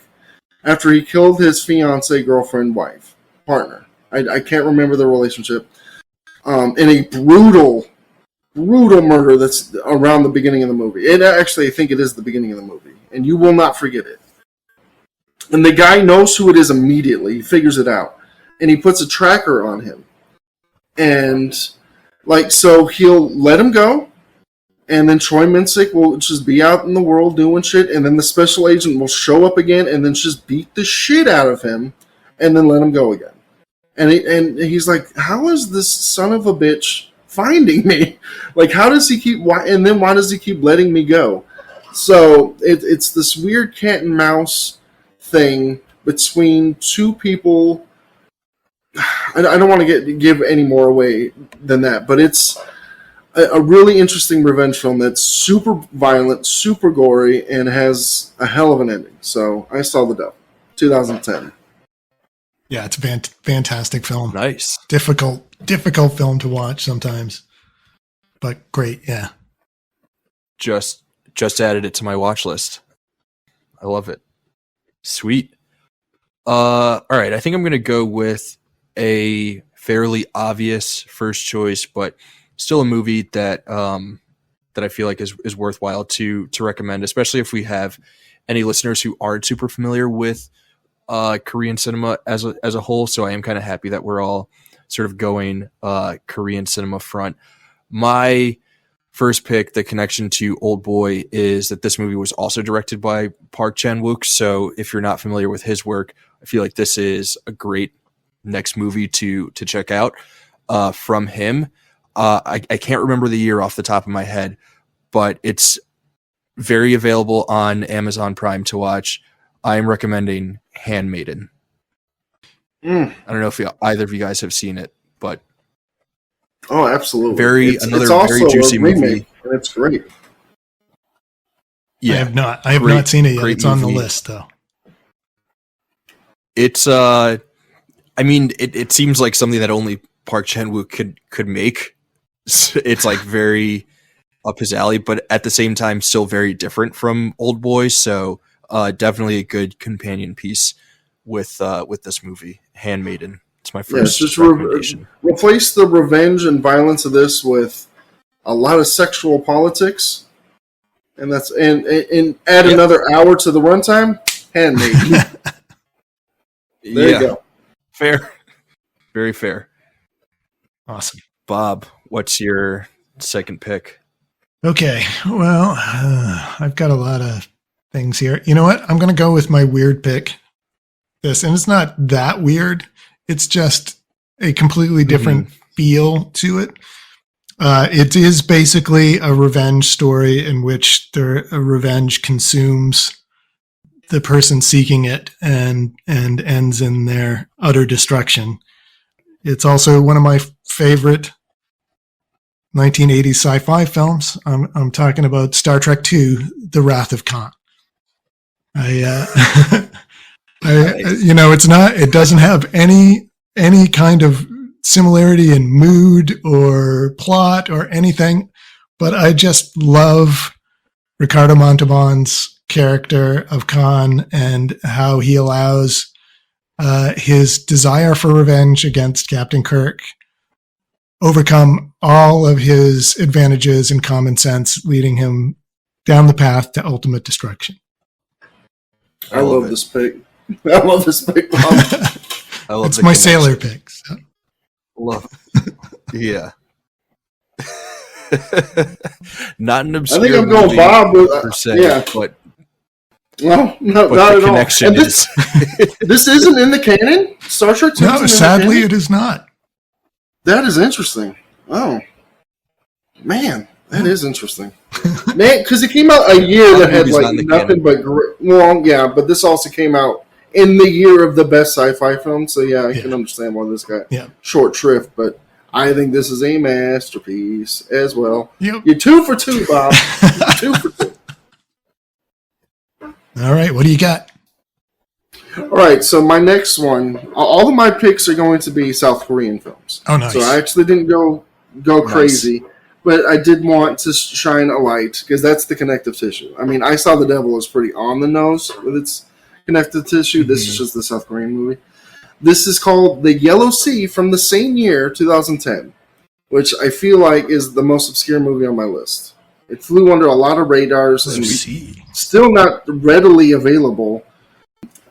after he killed his fiancée, girlfriend, wife, partner. I can't remember the relationship. In a brutal murder that's around the beginning of the movie. I think it is the beginning of the movie. And you will not forget it. And the guy knows who it is immediately. He figures it out. And he puts a tracker on him. And, so he'll let him go. And then Choi Min-sik will just be out in the world doing shit. And then the special agent will show up again and then just beat the shit out of him. And then let him go again. And he's like, how is this son of a bitch finding me? How does he keep... why does he keep letting me go? So it's this weird cat and mouse thing between two people. I don't want to give any more away than that, but it's a really interesting revenge film that's super violent, super gory, and has a hell of an ending. So I Saw the Devil, 2010. Yeah, it's a fantastic film. Nice. Difficult film to watch sometimes, but great. Yeah. Just added it to my watch list. I love it. Sweet. All right. I think I'm going to go with a fairly obvious first choice, but still a movie that I feel like is worthwhile to recommend, especially if we have any listeners who aren't super familiar with Korean cinema as a whole. So I am kind of happy that we're all sort of going Korean cinema front. My first pick, the connection to Oldboy, is that this movie was also directed by Park Chan-wook. So if you're not familiar with his work, I feel like this is a great next movie to check out from him. I can't remember the year off the top of my head, but it's very available on Amazon Prime to watch. I'm recommending Handmaiden. I don't know if either of you guys have seen it, but oh, absolutely. Another it's also very juicy a remake, movie. and it's great. Yeah, I have not seen it yet. Great It's on the movie. list though. It's I mean, it seems like something that only Park Chan-wook could make. It's like very up his alley, but at the same time still very different from Oldboy. So definitely a good companion piece with this movie, Handmaiden. It's my first just recommendation. replace the revenge and violence of this with a lot of sexual politics, and that's and add another hour to the runtime. Handmaiden. There you go. Fair. Very fair. Awesome. Bob, what's your second pick? Okay. Well, I've got a lot of things here. You know what? I'm going to go with my weird pick. And it's not that weird. It's just a completely different feel to it. It is basically a revenge story in which a revenge consumes the person seeking it and ends in their utter destruction. It's also one of my favorite 1980s sci-fi films. I'm talking about Star Trek II: The Wrath of Khan. It doesn't have any kind of similarity in mood or plot or anything, but I just love Ricardo Montalban's character of Khan and how he allows his desire for revenge against Captain Kirk overcome all of his advantages and common sense, leading him down the path to ultimate destruction. I love this pick. I love this pick, Bob. I love it's my sailor pick. So. Love it. Yeah. Not an obscure I think I'm going movie Bob with, per se, yeah. but No, not the at connection all. And is this isn't in the canon? Star Trek 2 No, isn't sadly, in the canon? it is not. That is interesting. Oh, man, that is interesting. Man, because it came out a year that had movie's not in the nothing but great. Well, yeah, but this also came out in the year of the best sci-fi film. So yeah, I can understand why this got short shrift. But I think this is a masterpiece as well. Yep. You're 2 for 2, Bob. 2 for 2. All right, what do you got? All right, so my next one, all of my picks are going to be South Korean films. Oh, nice. So I actually didn't go crazy, but I did want to shine a light because that's the connective tissue. I mean, I Saw the Devil is pretty on the nose with its connective tissue. This is just the South Korean movie. This is called The Yellow Sea from the same year, 2010, which I feel like is the most obscure movie on my list. It flew under a lot of radars and still not readily available.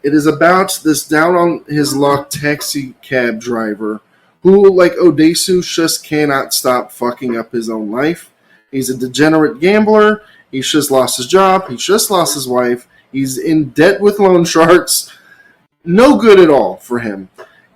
It is about this down on his luck taxi cab driver who, like Odesu, just cannot stop fucking up his own life. He's a degenerate gambler. He's just lost his job. He's just lost his wife. He's in debt with loan sharks. No good at all for him.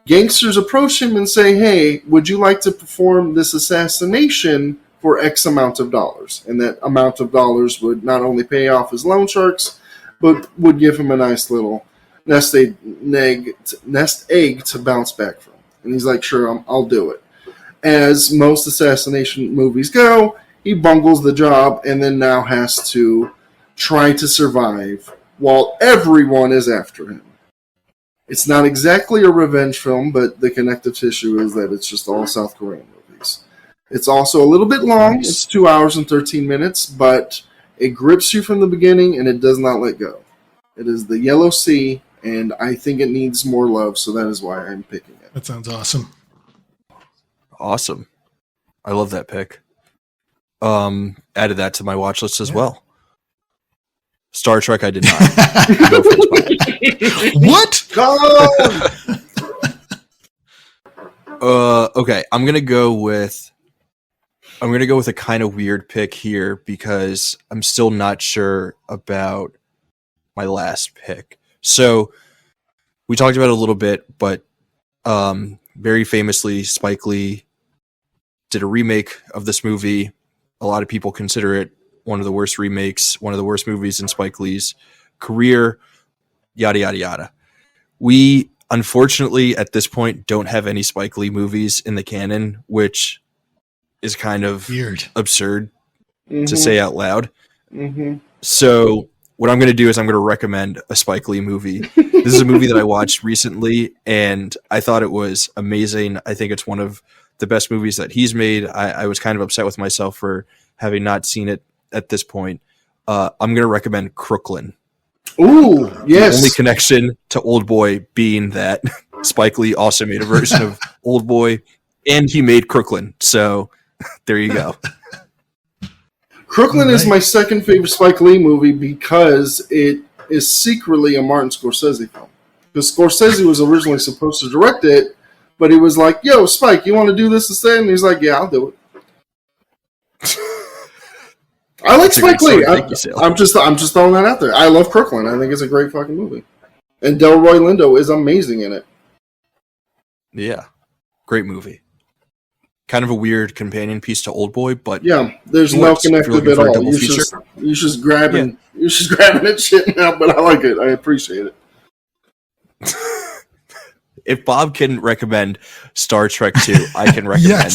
Gangsters approach him and say, hey, would you like to perform this assassination for X amount of dollars? And that amount of dollars would not only pay off his loan sharks, but would give him a nice little nest egg to bounce back from. And he's like, sure, I'll do it. As most assassination movies go, he bungles the job and then now has to try to survive while everyone is after him. It's not exactly a revenge film, but the connective tissue is that it's just all South Korean movies. It's also a little bit long. Nice. It's 2 hours and 13 minutes, but it grips you from the beginning and it does not let go. It is The Yellow Sea, and I think it needs more love, so that is why I'm picking it. That sounds awesome. Awesome. I love that pick. Added that to my watch list as well. Star Trek, I did not. What? Go! Okay, I'm gonna go with a kind of weird pick here because I'm still not sure about my last pick. So we talked about it a little bit, but very famously, Spike Lee did a remake of this movie. A lot of people consider it one of the worst remakes, one of the worst movies in Spike Lee's career, yada, yada, yada. We, unfortunately, at this point, don't have any Spike Lee movies in the canon, which is kind of Weird. absurd to say out loud. Mm-hmm. So what I'm going to do is I'm going to recommend a Spike Lee movie. This is a movie that I watched recently, and I thought it was amazing. I think it's one of the best movies that he's made. I was kind of upset with myself for having not seen it at this point. I'm going to recommend Crooklyn. Ooh, yes. The only connection to Oldboy being that Spike Lee also made a version of Oldboy, and he made Crooklyn. So there you go. Crooklyn is my second favorite Spike Lee movie because it is secretly a Martin Scorsese film. Because Scorsese was originally supposed to direct it, but he was like, "Yo, Spike, you want to do this instead?" And he's like, "Yeah, I'll do it." I like Spike Lee. I'm just throwing that out there. I love Crooklyn. I think it's a great fucking movie, and Delroy Lindo is amazing in it. Yeah, great movie. Kind of a weird companion piece to Oldboy, but yeah, there's no connective at all. You just grabbing and shit now, but I like it. I appreciate it. If Bob can recommend Star Trek 2, I can recommend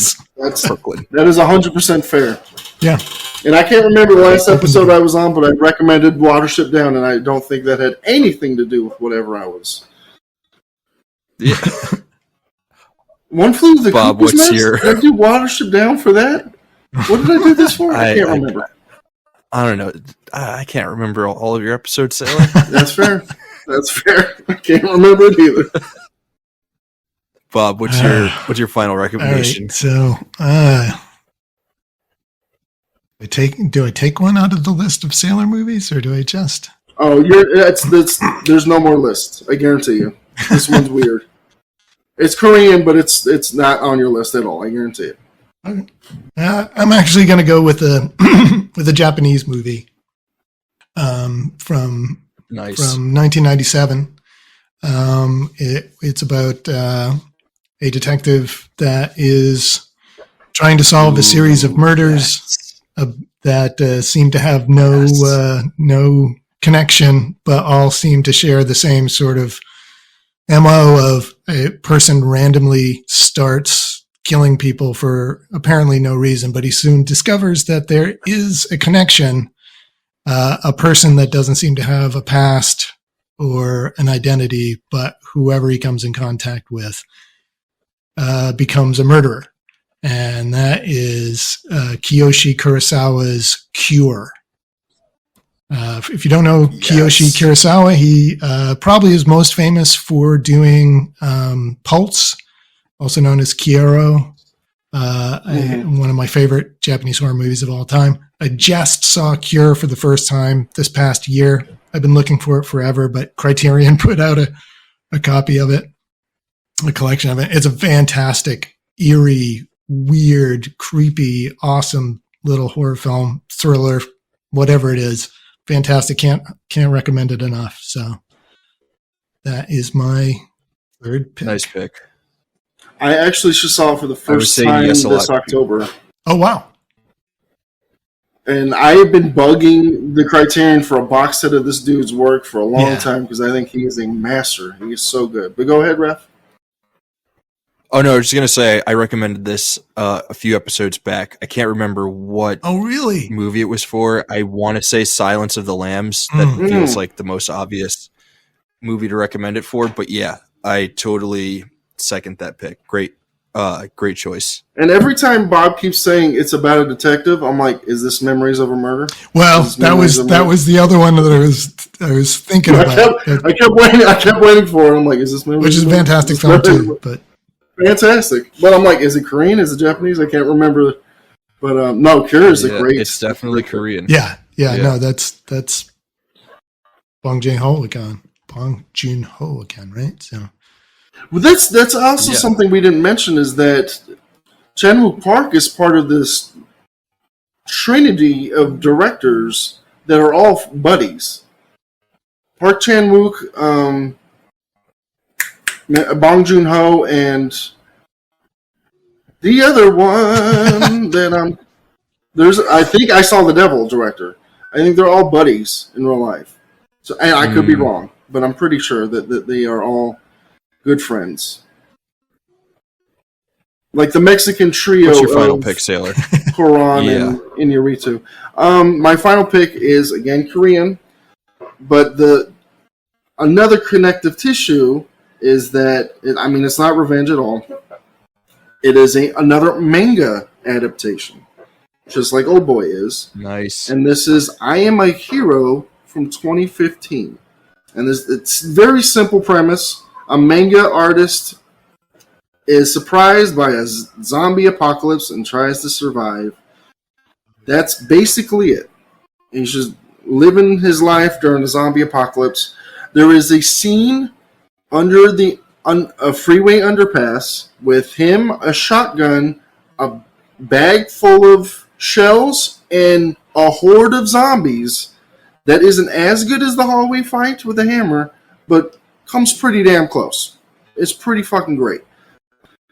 Crooklyn. That is 100% fair. Yeah. And I can't remember the last episode I was on, but I recommended Watership Down, and I don't think that had anything to do with whatever I was. Yeah. One Flew to the Bob, Cuckoo's what's Nest? your... Did I do Watership Down for that? What did I do this for? I can't remember. I don't know. I can't remember all of your episodes, Sailor. That's fair. That's fair. I can't remember it either. Bob, what's your final recommendation? Right, so, do I take one out of the list of Sailor movies, or do I just? Oh, there's no more lists. I guarantee you. This one's weird. It's Korean, but it's not on your list at all. I guarantee it. Okay. I'm actually going to go with a Japanese movie from 1997. It's about a detective that is trying to solve a series of murders that seem to have no connection, but all seem to share the same sort of MO of a person randomly starts killing people for apparently no reason, but he soon discovers that there is a connection, a person that doesn't seem to have a past or an identity, but whoever he comes in contact with becomes a murderer. And that is Kiyoshi Kurosawa's Cure. If you don't know Kiyoshi Kurosawa, he probably is most famous for doing Pulse, also known as Kiero, one of my favorite Japanese horror movies of all time. I just saw Cure for the first time this past year. I've been looking for it forever, but Criterion put out a copy of it, a collection of it. It's a fantastic, eerie, weird, creepy, awesome little horror film, thriller, whatever it is. Fantastic. Can't recommend it enough. So that is my third pick. Nice pick. I actually just saw it for the first time this October. Oh, wow. And I have been bugging the Criterion for a box set of this dude's work for a long time because I think he is a master. He is so good. But go ahead, Ref. Oh, no, I was just going to say I recommended this a few episodes back. I can't remember what movie it was for. I want to say Silence of the Lambs. That feels like the most obvious movie to recommend it for. But yeah, I totally second that pick. Great choice. And every time Bob keeps saying it's about a detective, I'm like, is this Memories of a Murder? Well, that was the other one that I was thinking about. I kept waiting for it. I'm like, is this Memories? Which is a fantastic film too, but fantastic. But I'm like, is it Korean? Is it Japanese? I can't remember. But no, Cure is a great. It's definitely Korean. Yeah. No, that's Bong Joon-ho again. Bong Joon-ho again, right? So Well, that's also something we didn't mention is that Chan-wook Park is part of this trinity of directors that are all buddies. Park Chan-wook, Bong Joon-ho, and the other one that I think I Saw the Devil director. I think they're all buddies in real life. So, and I could be wrong, but I'm pretty sure that they are all good friends. Like the Mexican trio. What's your final pick, Sailor? Koran and Inuyaritu. My final pick is again Korean, but another connective tissue is that it's not revenge at all. It is another manga adaptation, just like Oldboy is. Nice. And this is I Am a Hero from 2015. And it's very simple premise. A manga artist is surprised by a zombie apocalypse and tries to survive. That's basically it. He's just living his life during the zombie apocalypse. There is a scene under a freeway underpass with him, a shotgun, a bag full of shells, and a horde of zombies that isn't as good as the hallway fight with the hammer, but comes pretty damn close. It's pretty fucking great.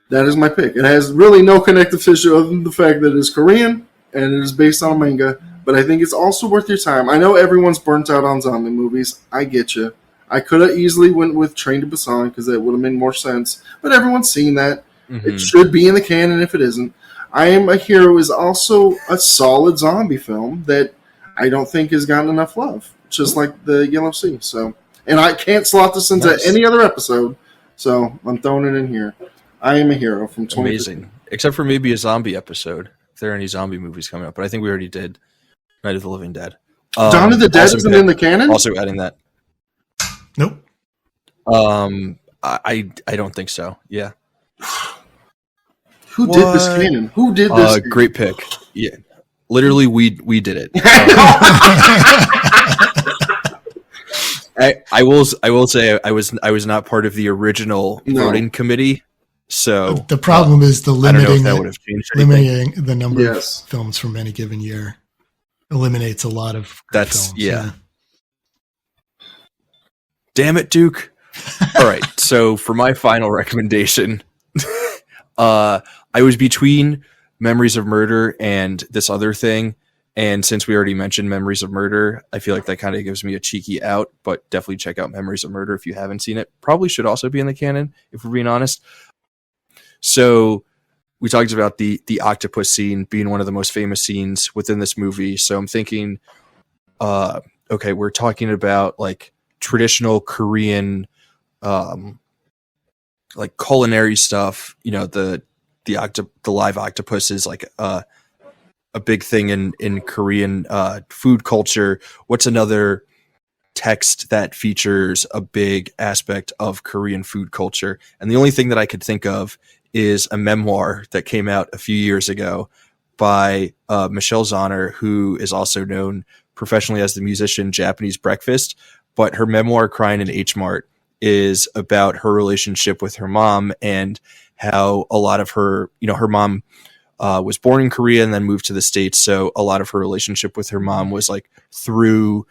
That is my pick. It has really no connective tissue other than the fact that it is Korean and it is based on a manga, but I think it's also worth your time. I know everyone's burnt out on zombie movies. I get you. I could have easily went with Train to Busan because that would have made more sense, but everyone's seen that. Mm-hmm. It should be in the canon if it isn't. I Am a Hero is also a solid zombie film that I don't think has gotten enough love, just like the Yellow Sea. So, and I can't slot this into any other episode, so I'm throwing it in here. I Am a Hero from 2015. Amazing. Except for maybe a zombie episode, if there are any zombie movies coming up. But I think we already did Night of the Living Dead. Dawn of the Dead isn't in the canon? Also adding that. Nope. I don't think so. Yeah. Who did this canon? Who did this? Great pick. Yeah. Literally, we did it. I will say I was not part of the original voting committee. So the problem is the limiting the number of films from any given year eliminates a lot of films. Yeah. Damn it, Duke. All right. So for my final recommendation, I was between Memories of Murder and this other thing. And since we already mentioned Memories of Murder, I feel like that kind of gives me a cheeky out, but definitely check out Memories of Murder if you haven't seen it. Probably should also be in the canon, if we're being honest. So we talked about the octopus scene being one of the most famous scenes within this movie. So I'm thinking, okay, we're talking about like traditional Korean, like culinary stuff. You know, the live octopus is like a big thing in Korean food culture. What's another text that features a big aspect of Korean food culture? And the only thing that I could think of is a memoir that came out a few years ago by Michelle Zauner, who is also known professionally as the musician Japanese Breakfast. But her memoir, Crying in H Mart, is about her relationship with her mom and how a lot of her, her mom was born in Korea and then moved to the States. So a lot of her relationship with her mom was like through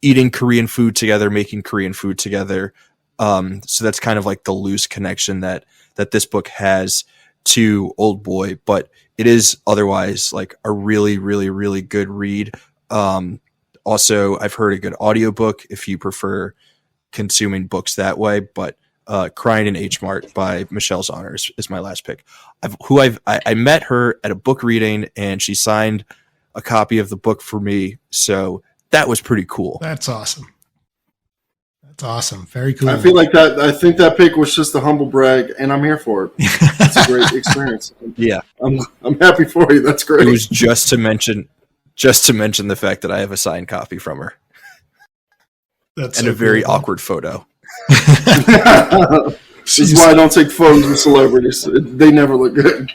eating Korean food together, making Korean food together. So that's kind of like the loose connection that this book has to Oldboy, but it is otherwise like a really, really, really good read. Also, I've heard a good audiobook if you prefer consuming books that way, but Crying in H Mart by Michelle Zauner is my last pick. I met her at a book reading and she signed a copy of the book for me. So that was pretty cool. That's awesome. That's awesome. Very cool. I feel like that. I think that pick was just a humble brag, and I'm here for it. It's a great experience. Yeah, I'm happy for you. That's great. It was just to mention the fact that I have a signed copy from her. That's and so a very cool. awkward photo. This is why I don't take photos with celebrities. They never look good.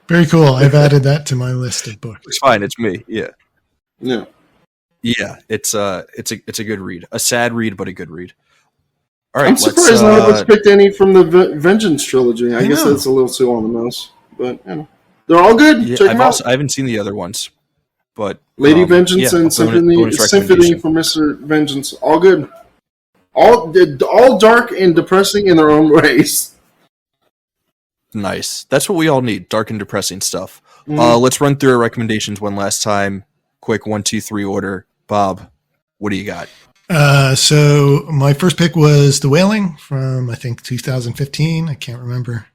Very cool. I've added that to my list of books. It's fine. It's me. Yeah. Yeah. Yeah, it's a good read. A sad read, but a good read. All right, I'm surprised none of us picked any from the Vengeance trilogy. I guess that's a little too on the nose, but they're all good. Yeah, Check them out. I haven't seen the other ones, but Lady Vengeance and bonus Symphony for Mr. Vengeance, all good. All dark and depressing in their own ways. Nice. That's what we all need. Dark and depressing stuff. Mm-hmm. Let's run through our recommendations one last time. Quick 1, 2, 3 order. Bob, what do you got? So my first pick was The Wailing from, I think, 2015. I can't remember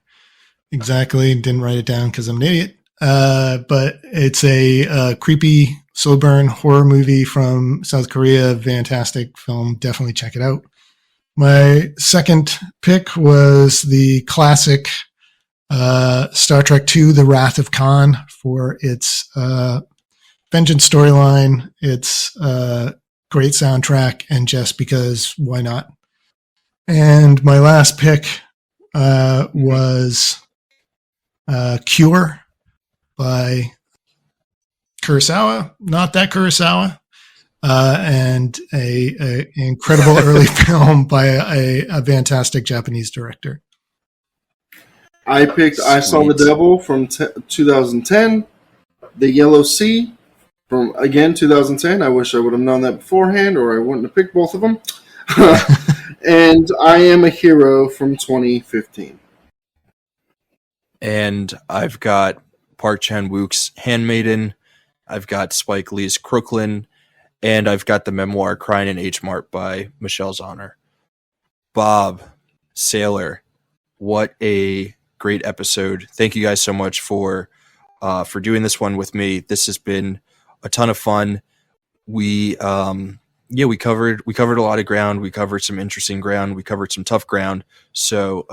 exactly. Didn't write it down because I'm an idiot. But it's a creepy, slow burn horror movie from South Korea. Fantastic film. Definitely check it out. My second pick was the classic Star Trek II, The Wrath of Khan, for its vengeance storyline, its great soundtrack, and just because why not? And my last pick was Cure by Kurosawa, not that Kurosawa, and a incredible early film by a fantastic Japanese director. I picked I Saw the Devil from 2010, The Yellow Sea from, again, 2010. I wish I would have known that beforehand, or I wouldn't have picked both of them. And I Am a Hero from 2015. And I've got Park Chan-wook's Handmaiden. I've got Spike Lee's Crooklyn. And I've got the memoir Crying in H Mart by Michelle Zauner. Bob, Sailor, what a great episode. Thank you guys so much for doing this one with me. This has been a ton of fun. We covered a lot of ground. We covered some interesting ground. We covered some tough ground. So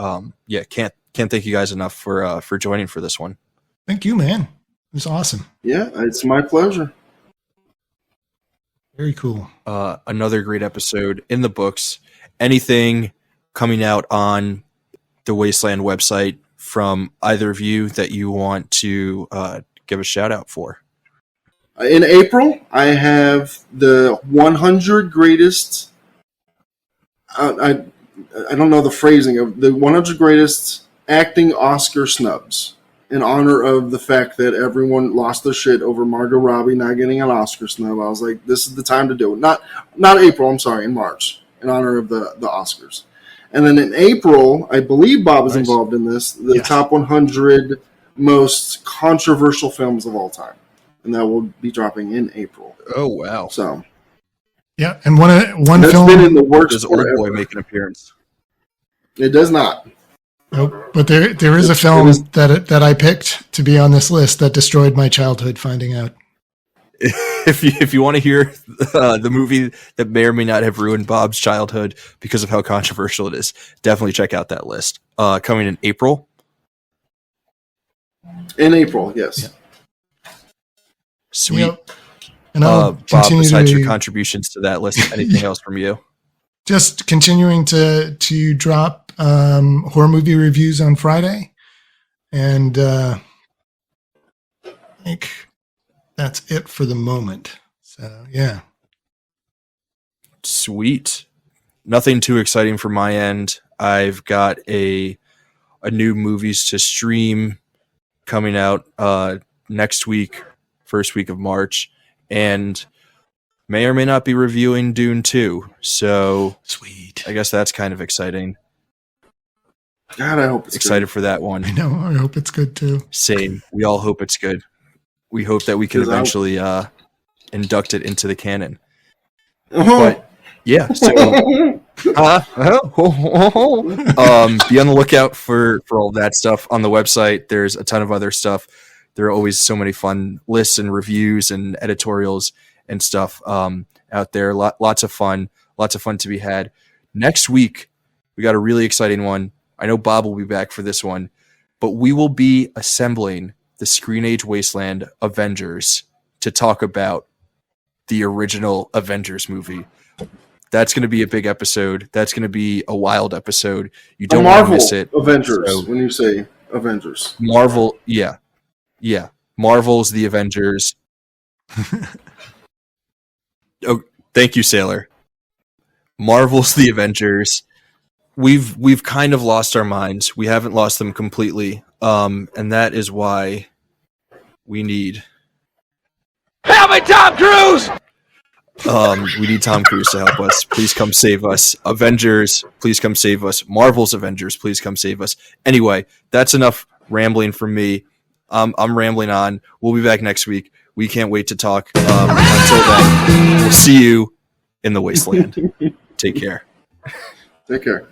can't thank you guys enough for joining for this one. Thank you, man. It was awesome. Yeah, it's my pleasure. Very cool. Another great episode in the books. Anything coming out on the Wasteland website from either of you that you want to give a shout out for? In April, I have the 100 greatest. I don't know the phrasing of the 100 greatest acting Oscar snubs in honor of the fact that everyone lost their shit over Margot Robbie not getting an Oscar snub. I was like, this is the time to do it. Not April. I'm sorry, in March, in honor of the Oscars. And then in April, I believe Bob is involved in this. The top 100 most controversial films of all time. And that will be dropping in April. Oh wow! So, yeah, and one that's film been in the works. Does Oldboy make an appearance? It does not. Nope. But there is a film that I picked to be on this list that destroyed my childhood. Finding out. If you want to hear the movie that may or may not have ruined Bob's childhood because of how controversial it is, definitely check out that list. Coming in April. In April, yes. Yeah. Sweet. Yep. And I'll Bob, continue besides your contributions to that list, anything else from you? Just continuing to drop horror movie reviews on Friday, and I think that's it for the moment. So yeah, sweet. Nothing too exciting from my end. I've got a new movies to stream coming out next week, first week of March, and may or may not be reviewing Dune 2. So sweet. I guess that's kind of exciting. God, I hope it's excited good. For that one. I know. I hope it's good too. Same. We all hope it's good. We hope that we can eventually induct it into the canon. But yeah, so be on the lookout for all that stuff on the website. There's a ton of other stuff. There are always so many fun lists and reviews and editorials and stuff out there. Lots of fun to be had. Next week, we got a really exciting one. I know Bob will be back for this one, but we will be assembling the Screen Age Wasteland Avengers to talk about the original Avengers movie. That's going to be a big episode. That's going to be a wild episode. You don't want to miss it. Avengers, so, when you say Avengers. Marvel, yeah. Marvel's the Avengers. Oh, thank you, Sailor. Marvel's the Avengers. we've kind of lost our minds. We haven't lost them completely. And that is why we need Help me, Tom Cruise! we need Tom Cruise to help us. Please come save us. Avengers, please come save us. Marvel's Avengers, please come save us. Anyway, that's enough rambling from me. I'm rambling on. We'll be back next week. We can't wait to talk. Until then, we'll see you in the wasteland. Take care. Take care.